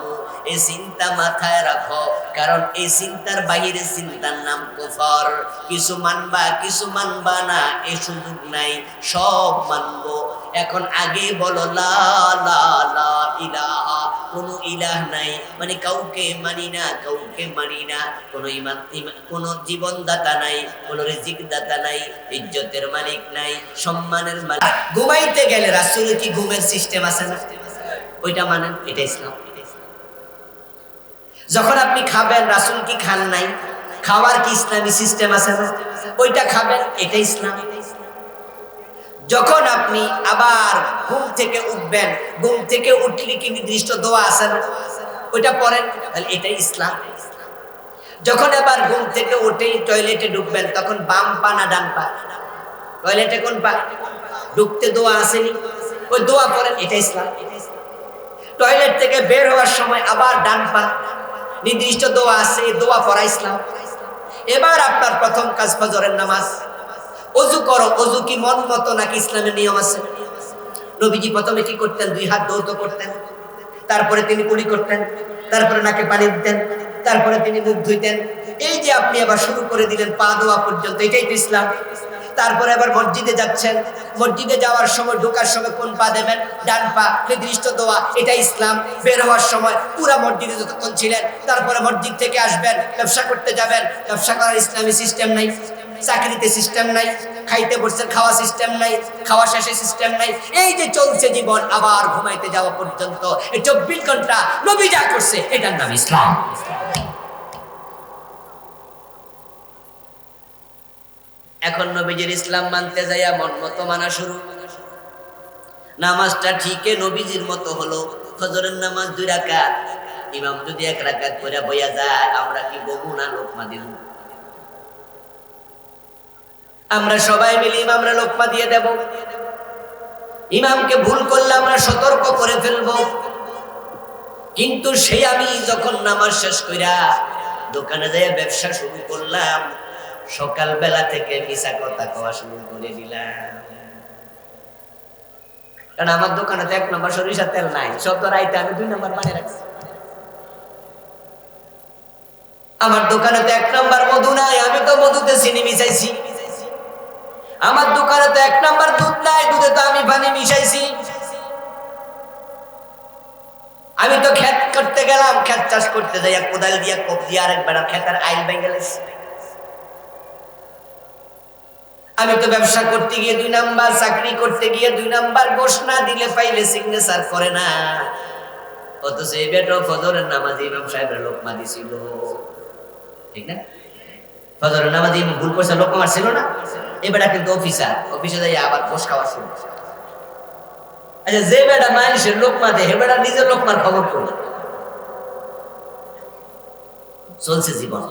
এই চিন্তা মাথায় রাখো, কারণ এই চিন্তার বাহিরে চিন্তার নাম কুফর। কিছু মানবা কিছু মানবা না এই সুযোগ নাই, সব মানবো। এখন আগে বলো লা লা লা ইলাহা, কোনো ইলাহ নাই, মানে কাউকে মানি না, কাউকে মানি না, কোনো ইমান কোনো জীবনদাতা নাই, কোনো রিজিক দাতা নাই, ইজ্জতের মালিক নাই, সম্মানের মালিক। ঘুমাইতে গেলে রাসূলের কি ঘুমের সিস্টেম আছে না? ওইটা মানেন, এটা ইসলাম। যখন আপনি খাবেন, রাসূল কি খান নাই? খাওয়ার কি ইসলামী সিস্টেম আছে না? ওইটা খাবেন, এটা ইসলাম। যখন আপনি আবার ঘুম থেকে উঠবেন, ঘুম থেকে উঠলে কি নির্দিষ্ট দোয়া আছে না? ওইটা পড়েন, তাহলে এটা ইসলাম। যখন আবার ঘুম থেকে উঠেই টয়লেটে ঢুকবেন, তখন বাম পা না ডান পা? টয়লেটে কোন পা? ঢুকতে দোয়া আসেনি, ওই দোয়া পড়েন, এটা ইসলাম। টয়লেট থেকে বের হওয়ার সময় আবার ডান পা, নির্দিষ্ট দোয়া আছে, দোয়া পড়া ইসলাম। এবার আপনার প্রথম কাজ ফজরের নামাজ। ওযু করো, ওযু কি মন মতো নাকি ইসলামের নিয়ম আছে? নবীজি প্রথমে কি করতেন? 2 হাত ধৌত করতেন, তারপরে তিনি কুলি করতেন, তারপরে নাকে পানি দিতেন, তারপরে তিনি মুখ ধুইতেন। এই যে আপনি আবার শুরু করে দিলেন পা ধোয়া পর্যন্ত, এটাই তো ইসলাম। তারপরে আবার মসজিদে যাচ্ছেন, মসজিদে যাওয়ার সময় ঢোকার সময় কোন পা দেবেন? ডান পা, নির্দিষ্ট দোয়া, এটা ইসলাম। বের হওয়ার সময় পুরা মসজিদে যতক্ষণ ছিলেন, তারপরে মসজিদ থেকে আসবেন, ব্যবসা করতে যাবেন, ব্যবসা করার ইসলামী সিস্টেম নাই, চাকরিতে সিস্টেম নাই, খাইতে বসছেন খাওয়া সিস্টেম নাই, খাওয়া শেষে সিস্টেম নাই। এই যে চলছে জীবন আবার ঘুমাইতে যাওয়া পর্যন্ত, এই 24 ঘন্টা নবী যা করছে এটার নাম ইসলাম। এখন নবীজির ইসলাম মানতে যাইয়া মন মতো মানা শুরু। নামাজটা ঠিকই নবীজির মতো হলো, ফজরের নামাজ 2 রাকাত, ইমাম যদি 1 রাকাত করে বইয়া যায়, আমরা কি বলবো না লোকমা দিব? আমরা সবাই মিলে ইমামরা লোকমা দিয়ে দেব। ইমামকে ভুল করলে আমরা সতর্ক করে ফেলবো। কিন্তু সেই আমি যখন নামাজ শেষ কইরা দোকানে যাইয়া ব্যবসা শুরু করলাম, সকালবেলা থেকে মিছা কথা কওয়া শুরু করে দিলাম। কারণ আমার দোকানে তো 1 নম্বর সরিষার তেল নাই, সব তো রাইতে আমি 2 নম্বর বানিয়ে রাখছি। আমার দোকানে তো 1 নম্বর মধু নাই, আমি তো মধুতে চিনি মিশাইছি। আমার দোকানে তো 1 নম্বর দুধ নাই, দুধে তো আমি পানি মিশাইছি। আমি তো ক্ষেত করতে গেলাম, ক্ষেত চাষ করতে যাইয়া কোদাল দিয়া কোপ দিয়া আরেক বেড়ার খেতার আইল ভেঙে গেছে। আমি তো ব্যবসা করতে গিয়ে 2 নাম্বার, চাকরি করতে গিয়ে 2 নাম্বার, ঘোষ না দিলে ফাইলে সিগনেচার করে না। অথচ এই বেটা ফজরের নামাজে ইমাম সাহেবের লোকমা দিছিল, ঠিক না? ফজরের নামাজে ইমাম ভুল করছে, লোকমা মারছিল না। এই বেটা কিন্তু অফিসার, অফিসে যাই আবার ঘোষ খাওয়া শুরু। আচ্ছা, যে বেটা মানুষের লোকমা দেয়, হে বেটা নিজের লোকমার খবর করবে। চলছে জীবন।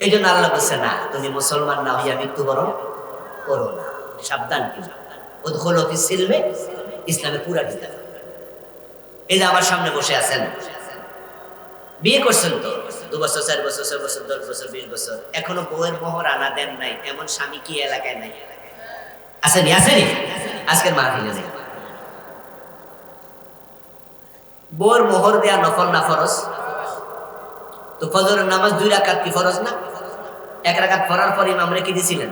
এই জন্য আল্লাহ বলছে না, তুমি মুসলমান না হইয়া মৃত্যুবরণ করো না, সাবধান। উদখুলু ফিস সিলমে, ইসলামে পুরা কিতাব। এই যে আমার সামনে বসে আছেন, বিয়ে করছেন তো 2 বছর, 4 বছর, 6 বছর, 10 বছর, 20 বছর, এখনো বউয়ের মোহর আনা দেন নাই, এমন স্বামী কি এলাকায় নাই? আসেনি? আসেনি? আজকের মাহফিলে নেই। বউয়ের মোহর দেয়া নফল না ফরজ? তো ফজরের নামাজ 2 রাকাত কি ফরজ না? 1 রাকাত পড়ার পর ইমাম রেখে দিয়েছিলেন।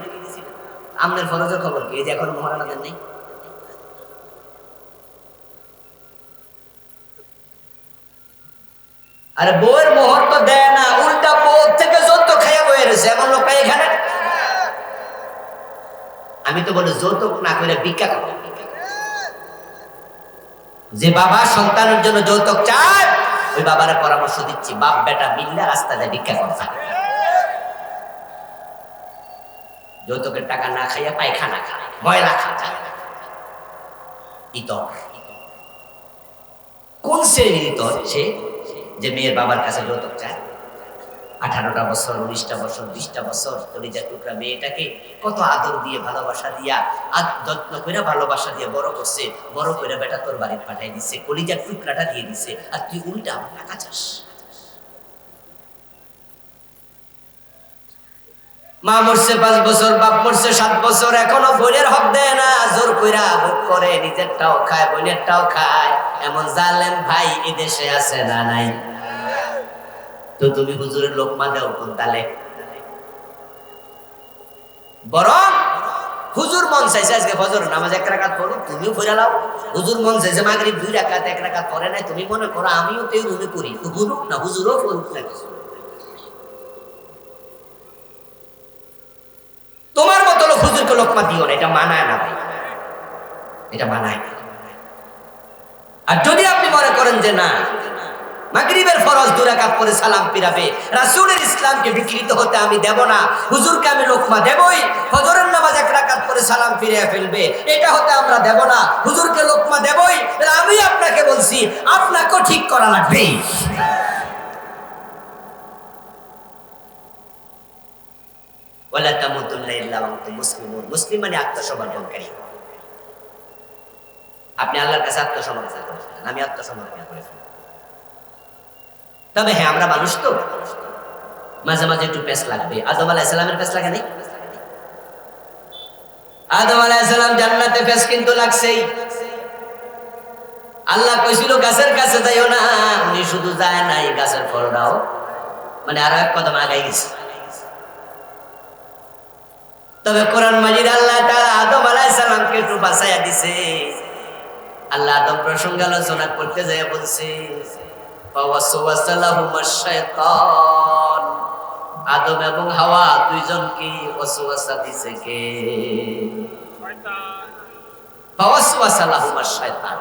আমনের ফরজের খবর কি? এই যে এখন মোহর আনা দেন নাই। আরে বউয়ের মোহর তো দেয় না, উল্টা বউ থেকে যৌতুক খাইয়া বয়ে রয়েছে, এমন লোক নাই এখানে? আমি তো বলি যৌতুক না করে ভিক্ষা করো। যে বাবা সন্তানের জন্য যৌতুক চায়, ওই বাবার পরামর্শ দিচ্ছি, বাপ বেটা মিললে রাস্তায় ভিক্ষা করতে। যৌতুকের টাকা না খাইয়া পায়খানা খা, ময়লা খা। ইতর কোন শ্রেণীর ইতর? সে যে মেয়ের বাবার কাছে যৌতুক চায়। 18টা বছর, 19টা বছর, 20টা বছর কলিজার টুকরা মেয়েটাকে কত আদর দিয়ে, ভালোবাসা দিয়া, যত্ন করে ভালোবাসা দিয়ে বড় করছে। বড় করে বেটা তোর বাড়ি পাঠাই দিচ্ছে, কলিজার টুকরাটা দিয়ে দিচ্ছে, আর তুই উল্টা আমার টাকা চাস। মা মরছে 5 বছর, বাপ মরছে 7 বছর, এখনো বোনের হক দেয় না, জোর কইরা ভোগ করে, নিজেরটাও খায়, বোনেরটাও খায়। এমন জালেম ভাই এই দেশে আছে না নাই? তো তুমি হুজুরের লোকমা দাও কোন তালে? বরং হুজুর মন চাইছে আজকে ফজর নামাজ 1 রাকাত পড়ো, তুমিও পড়ে নাও। হুজুর মন চাইছে মাগরিব 2 রাকাত, 1 রাকাত পড়ে নাই, তুমি মনে করো আমিও তো এই রুমে পড়ি, তো পড়ুক না, হুজুরও পড়ুক না। তোমার মতো লোক হুজুরকে লোকমা দিও না, এটা মানায় না ভাই, এটা মানায় না। আর যদি আপনি মনে করেন যে না, মাগরিবের ফরজ 2 রাকাত পরে সালাম ফিরাবে, রাসূলের ইসলামকে বিকৃত হতে আমি দেব না, হুজুরকে আমি লোকমা দেবই, ফজরের নামাজ 1 রাকাত পরে সালাম ফিরিয়ে ফেলবে, এটা হতে আমরা দেব না, হুজুরকে লোকমা দেবই। আমি আপনাকে বলছি, আপনাকেও ঠিক করা লাগবে। ওয়ালা তামুতুন্না ইল্লা ওয়া আনতুম মুসলিমুন। মুসলিম মানে আত্মসমর্পণকারী। আপনি আল্লাহর কাছে আত্মসমর্পণ করেছেন, আমি আত্মসমর্পণ করেছি। তবে হ্যাঁ, আমরা মানুষ তো, মাঝে মাঝে একটু পেশ লাগবে। আদম আলাইহিস সালামের পেশ লাগে নাই? আদম আলাইহিস সালাম জান্নাতে পেশ কিন্তু লাগছেই। আল্লাহ কইছিল গাছের কাছে যাইও না, উনি শুধু যায় নাই, গাছের ফলটাও মানে আরো এক কদম আগাই গেছে। তবে কোরআন মাজিদ আল্লাহ তাআলা আদম আলাইহিস সালামকে একটু বাঁচাইয়া দিছে। আল্লাহ আদম প্রসঙ্গে আলোচনা করতে যায় বলছে, ফাওয়াসওয়াসা লাহুমাশ শাইতান, আদম এবং হাওয়া দুইজনকে ওয়াসওয়াসা দিছে কে? শয়তান। ফাওয়াসওয়াসা লাহুমাশ শাইতান,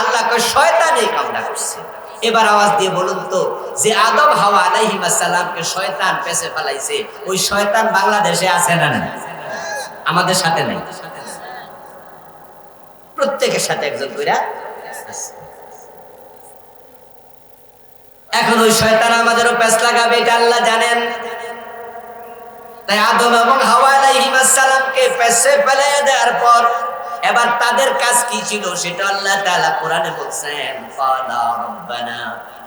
আল্লাহ কয় শয়তান এই কামটা করছে। এবার আওয়াজ দিয়ে বলুন তো, যে আদম হাওয়া আলাইহিস সালামকে শয়তান পেছে ফেলাইছে, ওই শয়তান বাংলাদেশে আছে না নাই? আমাদের সাথে নাই? প্রত্যেকের সাথে একজন কইরা আছে। এখন ওই শয়তান আমাদেরও পেছ লাগাবে, এটা আল্লাহ জানেন। তাই আদম এবং হাওয়া আলাইহিস সালামকে পেছে ফেলে দেওয়ার পর এবার তাদের কাজ কি ছিল সেটা আল্লাহ তাআলা কোরআনে বলছেন, ফালা রব্বানা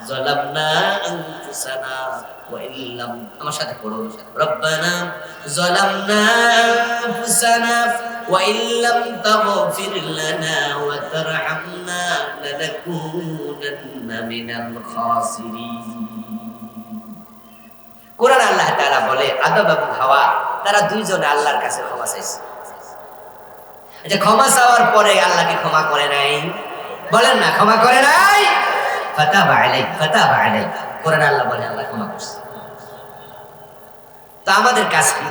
যালামনা আনফুসানা ওয়া ইল্লাম, আমার সাথে পড়ুন, রব্বানা যালামনা আনফুসানা ওয়া ইল্লাম তাগফির লানা ওয়া তারহামনা লানাকুনান্না মিনাল খাসিরিন। কোরআন আল্লাহ তাআলা বলে আদম এবং হাওয়া তারা দুইজনে আল্লাহর কাছে ক্ষমা চাইছে। আচ্ছা, ক্ষমা চাওয়ার পরে আল্লাহকে ক্ষমা করে নাই? বলেন না, ক্ষমা করে নাই? ফাতাবা আলাইক। কোরআন আল্লাহ বলে আল্লাহ ক্ষমা করছে। তো আমাদের কাজ কি?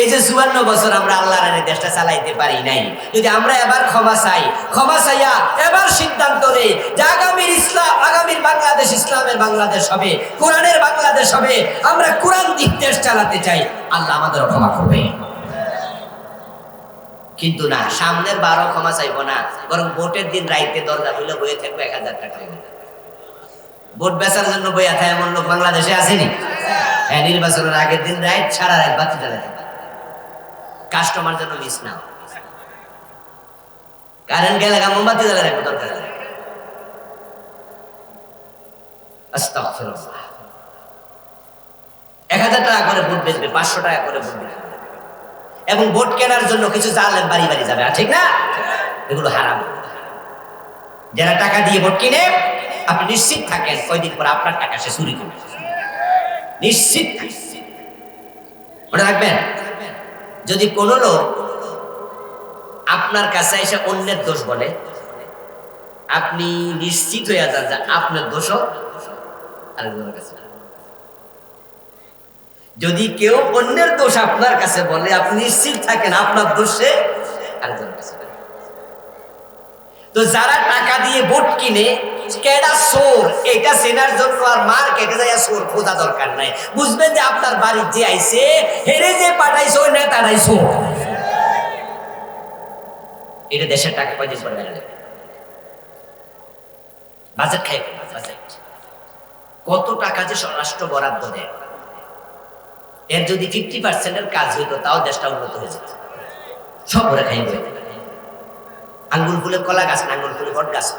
এই যে 54 বছর আমরা আল্লাহর এই দেশটা চালাইতে পারি নাই, যদি আমরা এবার ক্ষমা চাইয়া এবার সিদ্ধান্ত নেই যে আগামীর বাংলাদেশ ইসলামের বাংলাদেশ হবে, কোরআনের বাংলাদেশ হবে, আমরা কোরআন দিক দেশ চালাতে চাই, আল্লাহ আমাদেরও ক্ষমা করবে। কিন্তু না, সামনের 12 ক্ষমা চাইবো না, বরং ভোটের দিন রাইতে দরজা খুলে বইয়ে থাকবো 1000 টাকা ভোট বেচার জন্য বইয়া থাকে। এমন লোক বাংলাদেশে আসেনি? হ্যাঁ, নির্বাচনের আগের দিন রাত সারা রাত বাতি জ্বালাতে, কাস্টমার জন্য মিস না, কারেন্ট গেলে মোমবাতি জ্বালা রাখবো দরকার। আস্তাগফিরুল্লাহ। 1000 টাকা করে ভোট বেচবে, 500 টাকা করে ভোট বেচবে, এবং ভোট কেনার জন্য কিছু জালেম বাড়ি বাড়ি যাবে, ঠিক না? এগুলো হারাম। যারা টাকা দিয়ে ভোট কিনে, আপনি নিশ্চিত থাকেন কয়দিন পর আপনার টাকা সে চুরি করবে, নিশ্চিত মনে রাখবেন। যদি কোনো লোক আপনার কাছে এসে অন্যের দোষ বলে, আপনি নিশ্চিত হয়ে যান যে আপনার দোষও আরেকজনের কাছে। যদি কেউ অন্যের দোষ আপনার কাছে বলে, আপনি নিশ্চিত থাকেন আপনার দোষে আরেকজনের কাছে। তো যারা টাকা দিয়ে ভোট কিনে, কেডা চোর এটা চেনার জন্য আর মার্কেটে যাইয়া চোর খোঁজা দরকার নাই। বুঝবেন যে আপনার বাড়ির যে আইছে, হেরে যে পাঠাইছে ওই নেতারাই চোর। এটা দেশের টাকা কয়দিন পরে বেড়ে বাজেট খাই, বাজেট কত টাকা যে স্বরাষ্ট্র বরাদ্দ দেয়, এর যদি 50% কাজ হইতো তাও দেশটা উন্নত হয়ে যেত। সব ভরে খাই বই, আঙ্গুল ফুলে কলা গাছ না, আঙ্গুল ফুলে বট গাছ।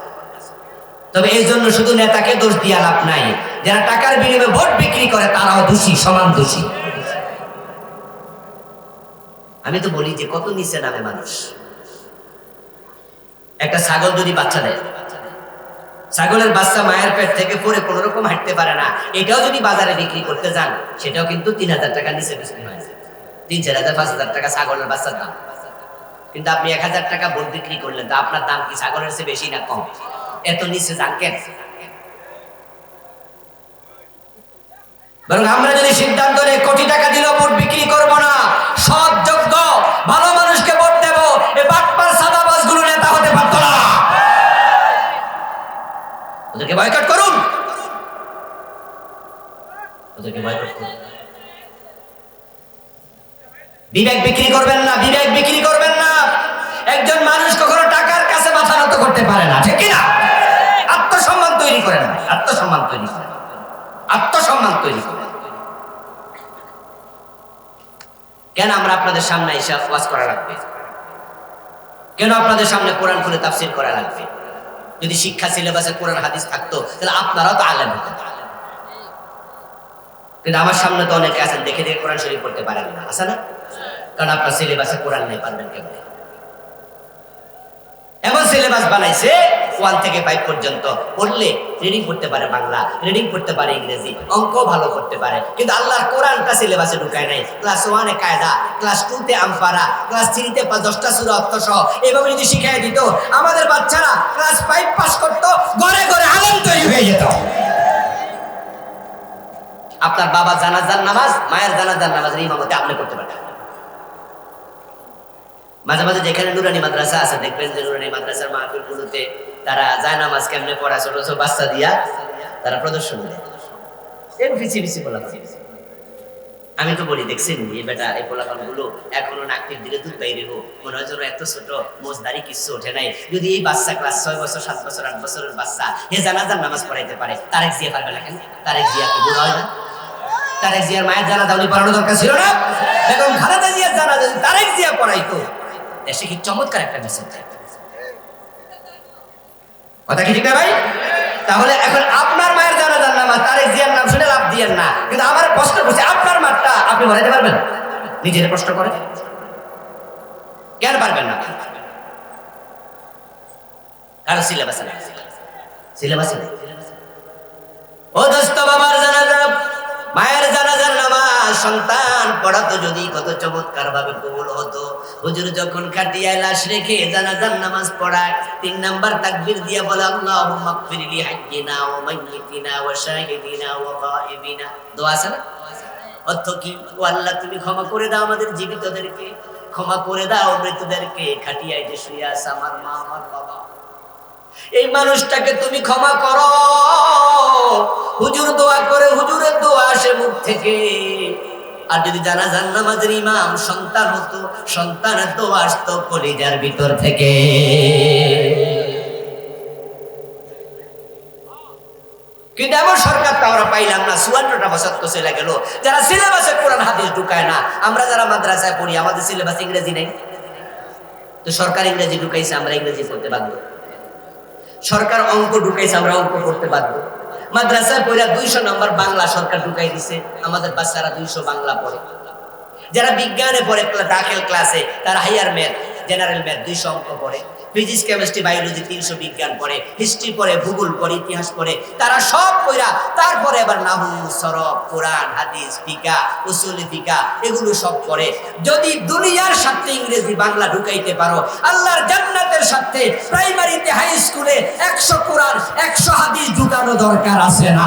তবে এই জন্য শুধু নেতাকে দোষ দিয়া লাভ নাই, যারা টাকার বিনিময়ে ভোট বিক্রি করে তারাও দোষী, সমান দোষী। আমি তো বলি যে কত নিচে নামে মানুষ। একটা ছাগল যদি বাচ্চা দেয়, ছাগলের বাচ্চা মায়ের পেট থেকে পরে কোন রকম হাঁটতে পারে না, এটাও যদি বাজারে বিক্রি করতে যান, সেটাও কিন্তু 3000 টাকা নিচে বিক্রি হয়, 3-4000 5,000 টাকা ছাগলের বাচ্চার দাম। কিন্তু আপনি 1000 টাকা ভোট বিক্রি করলেন, তা আপনার দাম কি ছাগলের চেয়ে বেশি না কম? এত নিচে যান কেন? বরং আমরা যদি সিদ্ধান্ত নেই কোটি টাকা দিলেও ভোট বিক্রি করবো না, সৎ যোগ্য ভালো মানুষকে ভোট দেব, এই বাটপার সাদাবাজ গুলো নেতা হতে পারতো না। ওদেরকে বয়কট করুন, ওদেরকে বয়কট করুন। বিবেক বিক্রি করবেন না, বিবেক বিক্রি করবেন না। একজন মানুষ কখনো টাকার কাছে মাথা নত করতে পারে না, ঠিক কিনা? আত্মসম্মান তৈরি করেন, আত্মসম্মান তৈরি করেন, আত্মসম্মান তৈরি করেন। কেন আমরা আপনাদের সামনে এসে ওয়াজ করা লাগবে? কেন আপনাদের সামনে কোরআন খুলে তাফসীর করা লাগবে? যদি শিক্ষা সিলেবাসে কোরআন হাদিস থাকতো তাহলে আপনারাও তো আলেম হতেন। কিন্তু আমার সামনে তো অনেকে আছেন দেখে দেখে কোরআন শরীফ পড়তে পারেন না, আছে না? কারণ আপনার সিলেবাসে কোরআন নেই, পারবেন কেমন? এমন সিলেবাস বানাইছে 1 থেকে 5 পর্যন্ত পড়লে রিডিং করতে পারে, বাংলা রিডিং করতে পারে, ইংরেজি অঙ্ক ভালো করতে পারে, কিন্তু আল্লাহর কোরআনটা সিলেবাসে ঢুকায় নাই। ক্লাস 1 এ কায়দা, ক্লাস 2 তে আমপারা, ক্লাস 3 তে 10টা সূরা অর্থ সহ এভাবে যদি শিখিয়ে দিত, আমাদের বাচ্চারা ক্লাস 5 পাস করত, ঘরে ঘরে আলেম তৈরি হয়ে যেত। আপনার বাবা জানাজার নামাজ, মায়ের জানাজার নামাজের ইমামতি আপনি করতে পারবেন। মাঝে মাঝে যেখানে নুরানি মাদ্রাসা আছে, দেখবেন যে নুরানি মাদ্রাসার মাহফিলগুলোতে তারা যায় নামাজ কেমনে পড়া, ছোট ছোট বাচ্চা দিয়া তারা প্রদর্শন দেয়। আমি তো বলি, দেখছেন এই বেটা এই পোলাপান গুলো এখনো নাকের দিকে দুধ বাইরে হোক, মনে হয় যেন এত ছোট মোজদারি কিছু ওঠে নাই। যদি এই বাচ্চা ক্লাস 6 বছর 7 বছর 8 বছরের বাচ্চা হে জানাজার নামাজ পড়াইতে পারে, তারেক জিয়া পারবে না কেন? তারেক জিয়া কি বুড়া হয় না? তারেক জিয়ার মায়ের জানাজা উনি পড়ানো দরকার ছিল না? বেগম খালেদা জিয়ার জানাজা তারেক জিয়া পড়াইতো, দেশে কি চমৎকার একটা মেসেজ দেয়। কথা কি ঠিক না ভাই? তাহলে এখন আপনার মায়ের জানাজার নামাজ তারেক জিয়ার নাম শুনে লাভ দিয়েন না, কিন্তু আমার প্রশ্ন করছে আপনার মাঠটা আপনি বানাইতে পারবেন? নিজের প্রশ্ন করে কেন পারবেন না? কারো সিলেবাসে না, সিলেবাসে নেই। ও দোস্ত, বাবার জানাজা মায়ের জানাজার নামাজ সন্তান পড়াতো যদি কত চমৎকার ভাবে কবুল হতো। হুজুর যখন খাটিয়ায় লাশ রেখে জানাজার নামাজ পড়ায় 3 নাম্বার তাকবীর দিয়া বলে আল্লাহুম্মা গফিরলি হাইয়িনা ওয়া মাইয়িতিনা ওয়া শাহিদিনা ওয়া গায়িবিনা। দোয়া আছে না? অর্থ কি? ও আল্লাহ তুমি ক্ষমা করে দাও আমাদের জীবিতদেরকে, ক্ষমা করে দাও মৃতদেরকে, খাটিয়ায় যে শুয়ে আছে আমার মা আমার বাবা, এই মানুষটাকে তুমি ক্ষমা করো। হুজুর দোয়া করে, হুজুরের দোয়া আসে মুখ থেকে। আর যদি জানাজার নামাজের ইমাম সন্তান হতো, সন্তানের দোয়া আসতো কলিজার ভিতর থেকে। কিন্তু এমন সরকার তো আমরা পাইলাম না। 54টা বছর তো চলে গেল, যারা সিলেবাসে কোরআন হাদিস ঢুকায় না। আমরা যারা মাদ্রাসায় পড়ি আমাদের সিলেবাস ইংরেজি নেই, তো সরকার ইংরেজি ঢুকাইছে, আমরা ইংরেজি পড়তে বাধ্য। সরকার অঙ্ক ঢুকাইছে, আমরা অঙ্ক পড়তে বাধ্য। মাদ্রাসায় পড়া 200 নম্বর বাংলা সরকার ঢুকাই দিছে, আমাদের বাচ্চারা 200 বাংলা পড়ে। যারা বিজ্ঞানে পড়ে দাখিল ক্লাসে তারা হাইয়ার ম্যাথ জেনারেল ম্যাথ 200 অঙ্ক পড়ে, ফিজিক্স কেমিস্ট্রি বায়োলজি 300 বিজ্ঞান পড়ে, হিস্ট্রি পড়ে, ভূগোল পড়ে, ইতিহাস পড়ে। তারা সব পড়া তারপরে আবার নাহু সরফ কোরআন হাদিস ফিকা উসুল ফিকা এগুলো সব পড়ে। যদি দুনিয়ার সাথে ইংরেজি বাংলা ঢুকাইতে পারো, আল্লাহর জান্নাতের সাথে প্রাইমারিতে হাই স্কুলে 100 কোরআন 100 হাদিস ঢুকানো দরকার আছে না?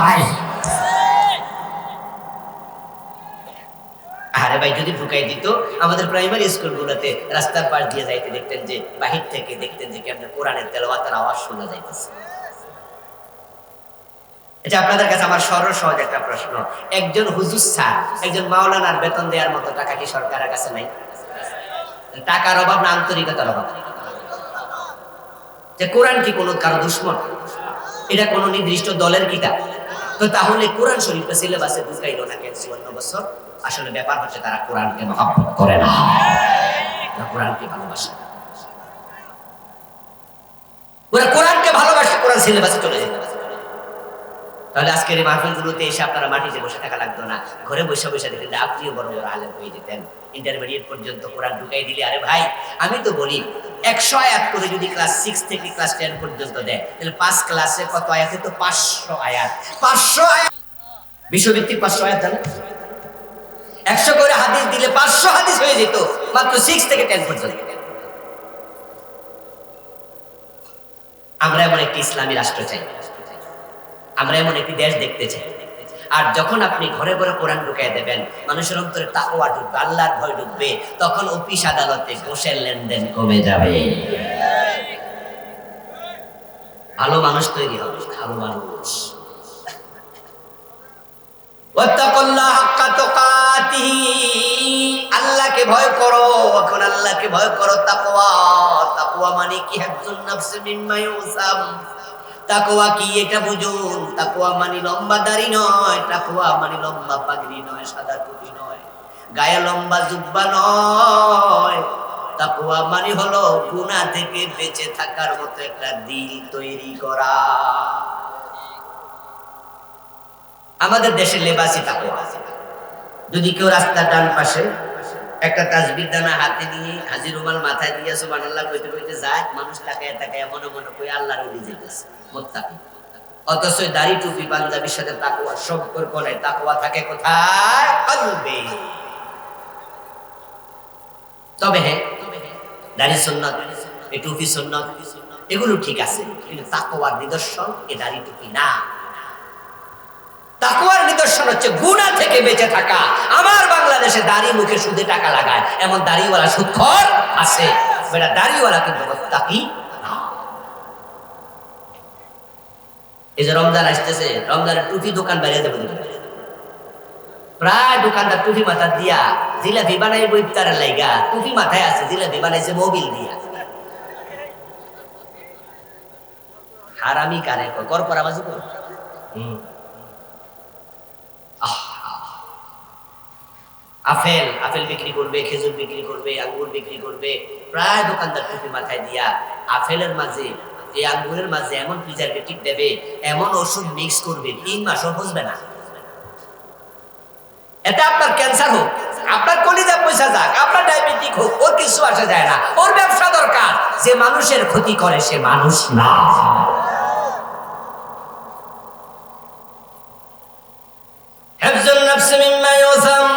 আরে ভাই, যদি ঢুকাই দিত আমাদের প্রাইমারি স্কুলগুলোতে রাস্তার পাশ দিয়ে যাইতে দেখতেন যে বাহির থেকে দেখতেন যে কেমন কোরআনের তেলাওয়াতের আওয়াজ শোনা যাইতেছে। এটা আপনাদের কাছে আমার সরল সহজ একটা প্রশ্ন, একজন হুজুর স্যার একজন মাওলানার বেতন দেওয়ার মতো টাকা কি সরকারের কাছে নাই? টাকার অভাব না আন্তরিকতার অভাব? যে কোরআন কি কোনো কারো দুশমন? এটা কোনো নির্দিষ্ট দলের কিতাব? তো তাহলে কোরআন শরীফটা সিলেবাসে ঢুকাইলো না কেন 54 বছর? আসলে ব্যাপার হচ্ছে তারা কোরআনকে মহব্বত করে না, কোরআনকে ভালোবাসে। ওরা কোরআনকে ভালোবাসে, কোরআন সিলেবাসে চলে যেত। তাহলে আজকের এই মাহফিলগুলোতে এসে আপনারা মাটিতে বসে থাকা লাগতো না, ঘরে বসে বসে দেখেন আপনিও বড় বড় আলেম হয়ে যেতেন। ইন্টারমিডিয়েট পর্যন্ত কোরআন ঢুকাই দিলে, আরে ভাই আমি তো বলি 100 আয়াত করে যদি ক্লাস 6 থেকে ক্লাস 10 পর্যন্ত দেয়, তাহলে 5 ক্লাসে কত আয়াতে? তো 500 আয়াত। 500 আয়াত বিশ্বভিত্তিক 500 আয়াত জানেন? 100 করে হাদিস দিলে 500 হাদিস হয়ে যেত মাত্র 6 থেকে 10 পর্যন্ত। আমরা এমন একটি ইসলামী রাষ্ট্র চাই, আমরা এমন একটি দেশ দেখতে চাই। আর যখন আপনি ঘরে ঘরে কোরআন ঢুকাই দেবেন, মানুষের অন্তরে তাকওয়া ঢুকবে, আল্লাহর ভয় ঢুকবে, তখন অফিস আদালতে ঘুষের লেনদেন কমে যাবে। ভালো মানুষ তৈরি হবে, ভালো মানুষ। আল্লাহকে ভয় করো, এখন আল্লাহকে ভয় করো। তাকওয়া, তাকওয়া মানে কি? হিফজুন নাফসি মিম্মা ইউসাম। তাকওয়া কি এটা বুঝুন। তাকওয়া মানে লম্বা দাড়ি নয়, তাকওয়া মানে লম্বা পাগড়ি নয়, সাদা টুপি নয়, গায়ে লম্বা জুব্বা নয়। তাকওয়া মানে হলো গুনাহ থেকে বেঁচে থাকার মতো একটা দিল তৈরি করা। আমাদের দেশে লেবাসই তাকওয়া। যদি কেউ রাস্তার ডান পাশে একটা তাসবিহ দানা হাতে নিয়ে হাজির রুমাল মাথায় দিয়ে সুবহানাল্লাহ কইতে কইতে যায়, মানুষ তাকায় তাকায় মনে মনে কই আল্লাহর ওলি যেতেছে মুত্তাকি। অথচ দাড়ি টুপি পাঞ্জাবির সাথে তাকওয়া সম্পর্ক নাই। তাকওয়া থাকে কোথায়? কলবে। তবে হ্যাঁ, দাড়ি সুন্নাত, এই টুপি সুন্নাত, এগুলো ঠিক আছে, কিন্তু তাকওয়ার নিদর্শন এই দাড়ি টুপি না। তাকওয়ার নিদর্শন হচ্ছে গুনাহ থেকে বেঁচে থাকা। আমার বাংলাদেশে দাড়ি মুখে সুদে টাকা লাগায় এমন দাড়িওয়ালা সুদখোর আছে, বেটা দাড়িওয়ালা কিন্তু মুত্তাকি না। এই যে রমজান আসতেছে, রমজানের টুপি দোকান বাইরে যাবে, প্রায় দোকানদার টুপি মাথা দিয়া জিলাপি বানাই বইতারের লাইগা টুপি মাথায় আছে, জিলাপি বানাইছে মোবিল দিয়া। হারামি কারে কর করাবাজি কর। আপেল আপেল বিক্রি করবে, খেজুর বিক্রি করবে, আঙ্গুর বিক্রি করবে, প্রায় দোকানদার টুপি মাথায় দিয়া আপেলের মাঝে এই আঙ্গুরের মাঝে এমন প্রিজারভেটিভ দেবে, এমন ওষুধ মিক্স করবে, 3 মাসও বুঝবে না। এটা আপনার ক্যান্সার হোক, আপনার কলিজা পয়সা যাক, আপনার ডায়াবেটিক হোক, ওর কিছু আসা যায় না। ওর ব্যবসা দরকার। যে মানুষের ক্ষতি করে সে মানুষ না। হিফজুন নাফসি মিম্মা ইউসাম।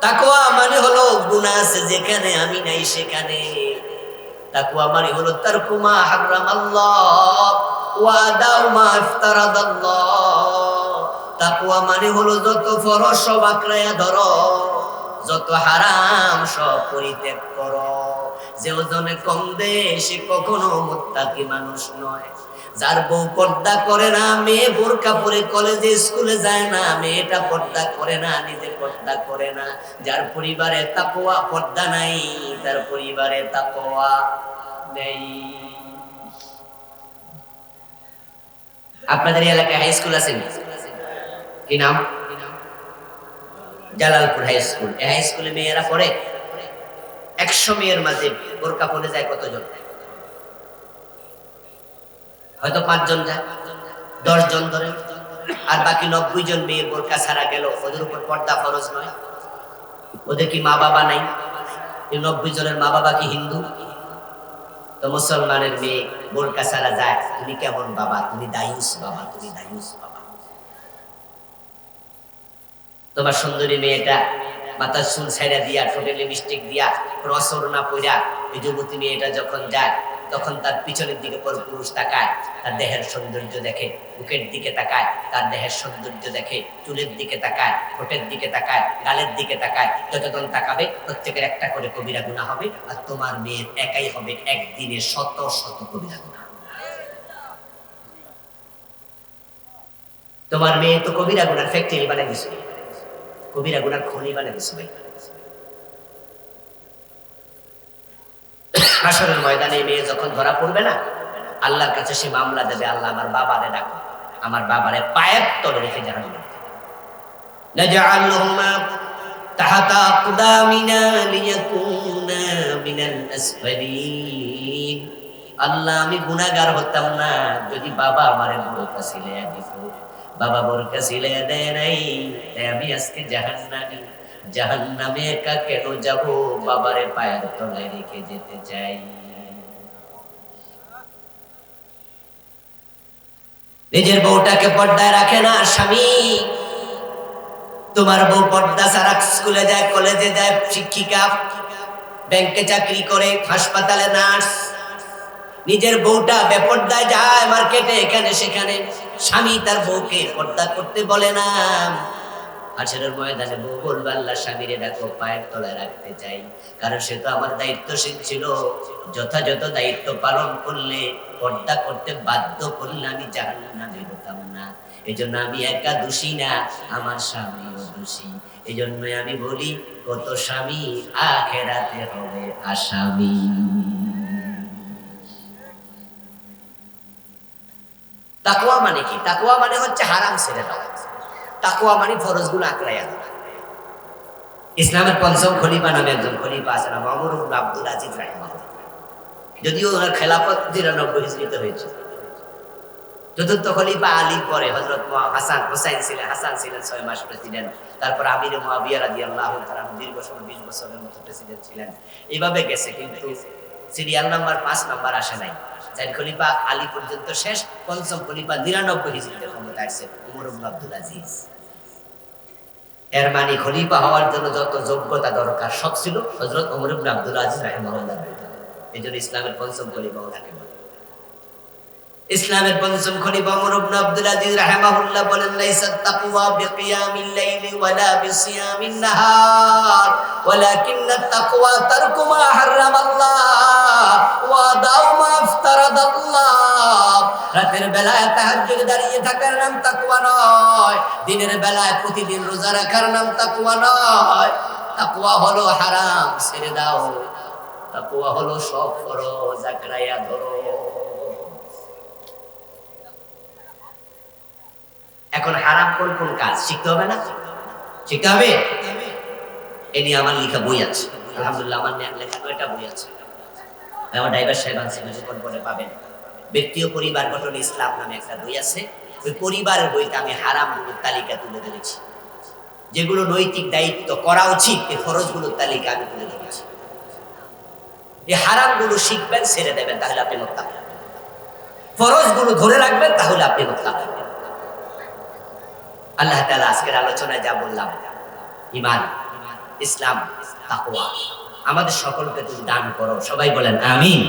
তাকওয়া মানে হলো গুনাহ আছে যেখানে আমি নাই সেখানে। তাকওয়া মানে হলো তারকু মা হারামাল্লাহ ওয়া আদাউ মা ইফতারাদাল্লাহ। তাকওয়া মানে হলো যত ফরজ সব আঁকড়ায়া ধরো, যত হারাম সব পরিত্যাগ করো। যে ওজনে কম দেয় সে কখনো মুত্তাকি মানুষ নয়। যার বউ পর্দা করে না, মেয়ে বোরকা পরে কলেজে স্কুলে যায় না, মেয়েটা পর্দা করে না, নিজে পর্দা করে না, যার পরিবারে তাকওয়া পর্দা নাই, তার পরিবারে তাকওয়া নেই। আপনাদের এলাকায় হাই স্কুল আছে কি নাম? Jalalpur high school. এই হাই স্কুলে মেয়েরা পড়ে 100 মেয়ের মাঝে বোরকা পরে যায় কতজন? হয়তো 5 জন যায়, 10 জন ধরে, আর বাকি 90 জন মেয়ে বোরকা ছাড়া গেল, ওদের উপর পর্দা ফরজ নয়? ওদের কি মা বাবা নাই? এই 90 জনের মা বাবা কি হিন্দু? তো মুসলমানের মেয়ে বোরকা ছাড়া যায়, তুমি কেমন বাবা? তুমি দায়ুস বাবা, তুমি দায়ুস বাবা। তোমার সুন্দরী মেয়েটা মাথার চুল ছাইড়া দিয়া, ঠোঁটে লিপস্টিক দিয়া, রসর না পইরা, এই যুবতী মেয়েটা যখন যায় তখন তার পিছনের দিকে পরপুরুষ তাকায়, তার দেহের সৌন্দর্য দেখে, বুকের দিকে তাকায়, তার দেহের সৌন্দর্য দেখে, চুলের দিকে তাকায়, ঠোঁটের দিকে তাকায়, গালের দিকে তাকায়। যতক্ষণ তাকাবে প্রত্যেকের একটা করে কবিরা গুনাহ হবে, আর তোমার মেয়ের একাই হবে একদিনে শত শত কবিরা গুনাহ। তোমার মেয়ে তো কবিরা গুনার ফ্যাক্টরি বানিয়ে দিছে, কবিরা গুনার খনি বানিয়ে দিছে। হাসরের ময়দানে মেয়ে যখন ধরা পড়বে না, আল্লাহর কাছে সে মামলা দেবে, আল্লাহ আমার বাবারে ডাকো, আমার বাবারে পায়ের তলে রেখে জাহান্নামে নাজআলহুমা তাহাতা আকদামিনা লিয়াকুনা মিনাল আসফালিন। আল্লাহ আমি গুনাহগার হতাম না যদি বাবা আমারে বোরকা সিলাইয়া দিত। বাবা বোরকা সিলাইয়া দেয় নাই, তাই আমি আজকে জাহান্নামী। জাহান্নামে একা কেন যাব? বাবারে পায়ের তলায় রেখে যেতে চাই। নিজের বউটাকে পর্দায় রাখে না স্বামী। তোমার বউ পর্দা ছাড়া স্কুলে যায়, কলেজে যায়, শিক্ষিকা, ব্যাংকে চাকরি করে, হাসপাতালে নার্স। নিজের বউটা বেপর্দায় যায় মার্কেটে, এখানে সেখানে। স্বামী তার বউকে পর্দা করতে বলে না। হাসরের ময়দানে বউ বলবে, আল্লাহ স্বামীরে ডাকো, পায়ের তলায় রাখতে চাই, কারণ সে তো আমার দায়িত্বশীল ছিল। যথাযথ দায়িত্ব পালন করলে, পর্দা করতে বাধ্য করলে আমি জাহান্নামে হতাম না। এজন্য আমি একা দোষী না, আমার স্বামীও দোষী। এজন্যই আমি বলি, কত স্বামী আখেরাতে হবে আসামি। তাকওয়া মানে কি? তাকওয়া মানে হচ্ছে হারাম ছেড়ে দেওয়া। তাকওয়া মানে ফরজগুলো আঁকড়াইয়া ধরা। ইসলামের পঞ্চম খলিফা নামে একজন খলিফা আছেন, ওমর ইবনে আব্দুল আজিজ রাহিমাহুল্লাহ। যদিও ওনার খেলাফত 93 হিজরিতে হয়েছে। চতুর্থ খলিফা আলীর পরে হযরত হাসান হুসাইন ছিলেন। হাসান ছিলেন 6 মাস প্রেসিডেন্ট। তারপর আমির মুয়াবিয়া রাদিয়াল্লাহু তাআলা দীর্ঘ সময় 20 বছরের মতো প্রেসিডেন্ট ছিলেন। এইভাবে গেছে, কিন্তু সিরিয়াল নাম্বার 5 নাম্বার আসে নাই। 4 খলিফা আলী পর্যন্ত শেষ। পঞ্চম খলিফা 99 হিজরিতে ক্ষমতায় আসছে ওমর ইবনে আব্দুল আজিজ। এর মানে খলিফা হওয়ার জন্য যত যোগ্যতা দরকার সব ছিল হযরত ওমর ইবনে আব্দুল আজিজ রাহিমাহুল্লাহ। এজন্য ইসলামের পঞ্চম খলিফা ওনাকে বলে। ইসলামের পঞ্চম খলিফা ওমর ইবনে আব্দুল আজিজ রাহিমাহুল্লাহ বলেন, লাইসাত তাকওয়া বিকিয়ামিল লাইলি ওয়ালা বিসিয়ামিন নাহার, ওয়ালাকিন্নাত তাকওয়া তারকু মা হারামাল্লাহ ওয়া দাউ মা ইফতারাদাল্লাহ। রাতের বেলায় তাহাজ্জুদে দাঁড়িয়ে থাকার নাম তাকওয়া নয়, দিনের বেলায় প্রতিদিন রোজা রাখার নাম তাকওয়া নয়। তাকওয়া হলো হারাম ছেড়ে দাও, তাকওয়া হলো সব ফরজ আঁকড়াইয়া ধরো। এখন হারাম কোন কোন কাজ শিখতে হবে না? শিখতে হবে। এ নিয়ে আমার লেখা বই আছে, আলহামদুলিল্লাহ। আমার লেখা 9টা বই আছে। আমার ড্রাইভার সাহেব আনছে, কোন পড়ে পাবেন। ব্যক্তি ও পরিবার গঠন ইসলাম নামে একটা বই আছে। ওই পরিবারের বইতে আমি হারামগুলোর তালিকা তুলে ধরেছি, যেগুলো নৈতিক দায়িত্ব করা উচিত, এই ফরজগুলোর তালিকা আমি তুলে ধরেছি। এই হারামগুলো শিখবেন, ছেড়ে দেবেন, তাহলে আপনি মুত্তাকি। ফরজগুলো ধরে রাখবেন, তাহলে আপনি মুত্তাকি। আল্লাহ তাআলা আজকের আলোচনায় যা বললাম, ঈমান, ইসলাম, তাকওয়া। আমাদের সকলকে তুমি দান করো, সবাই বলেন আমিন।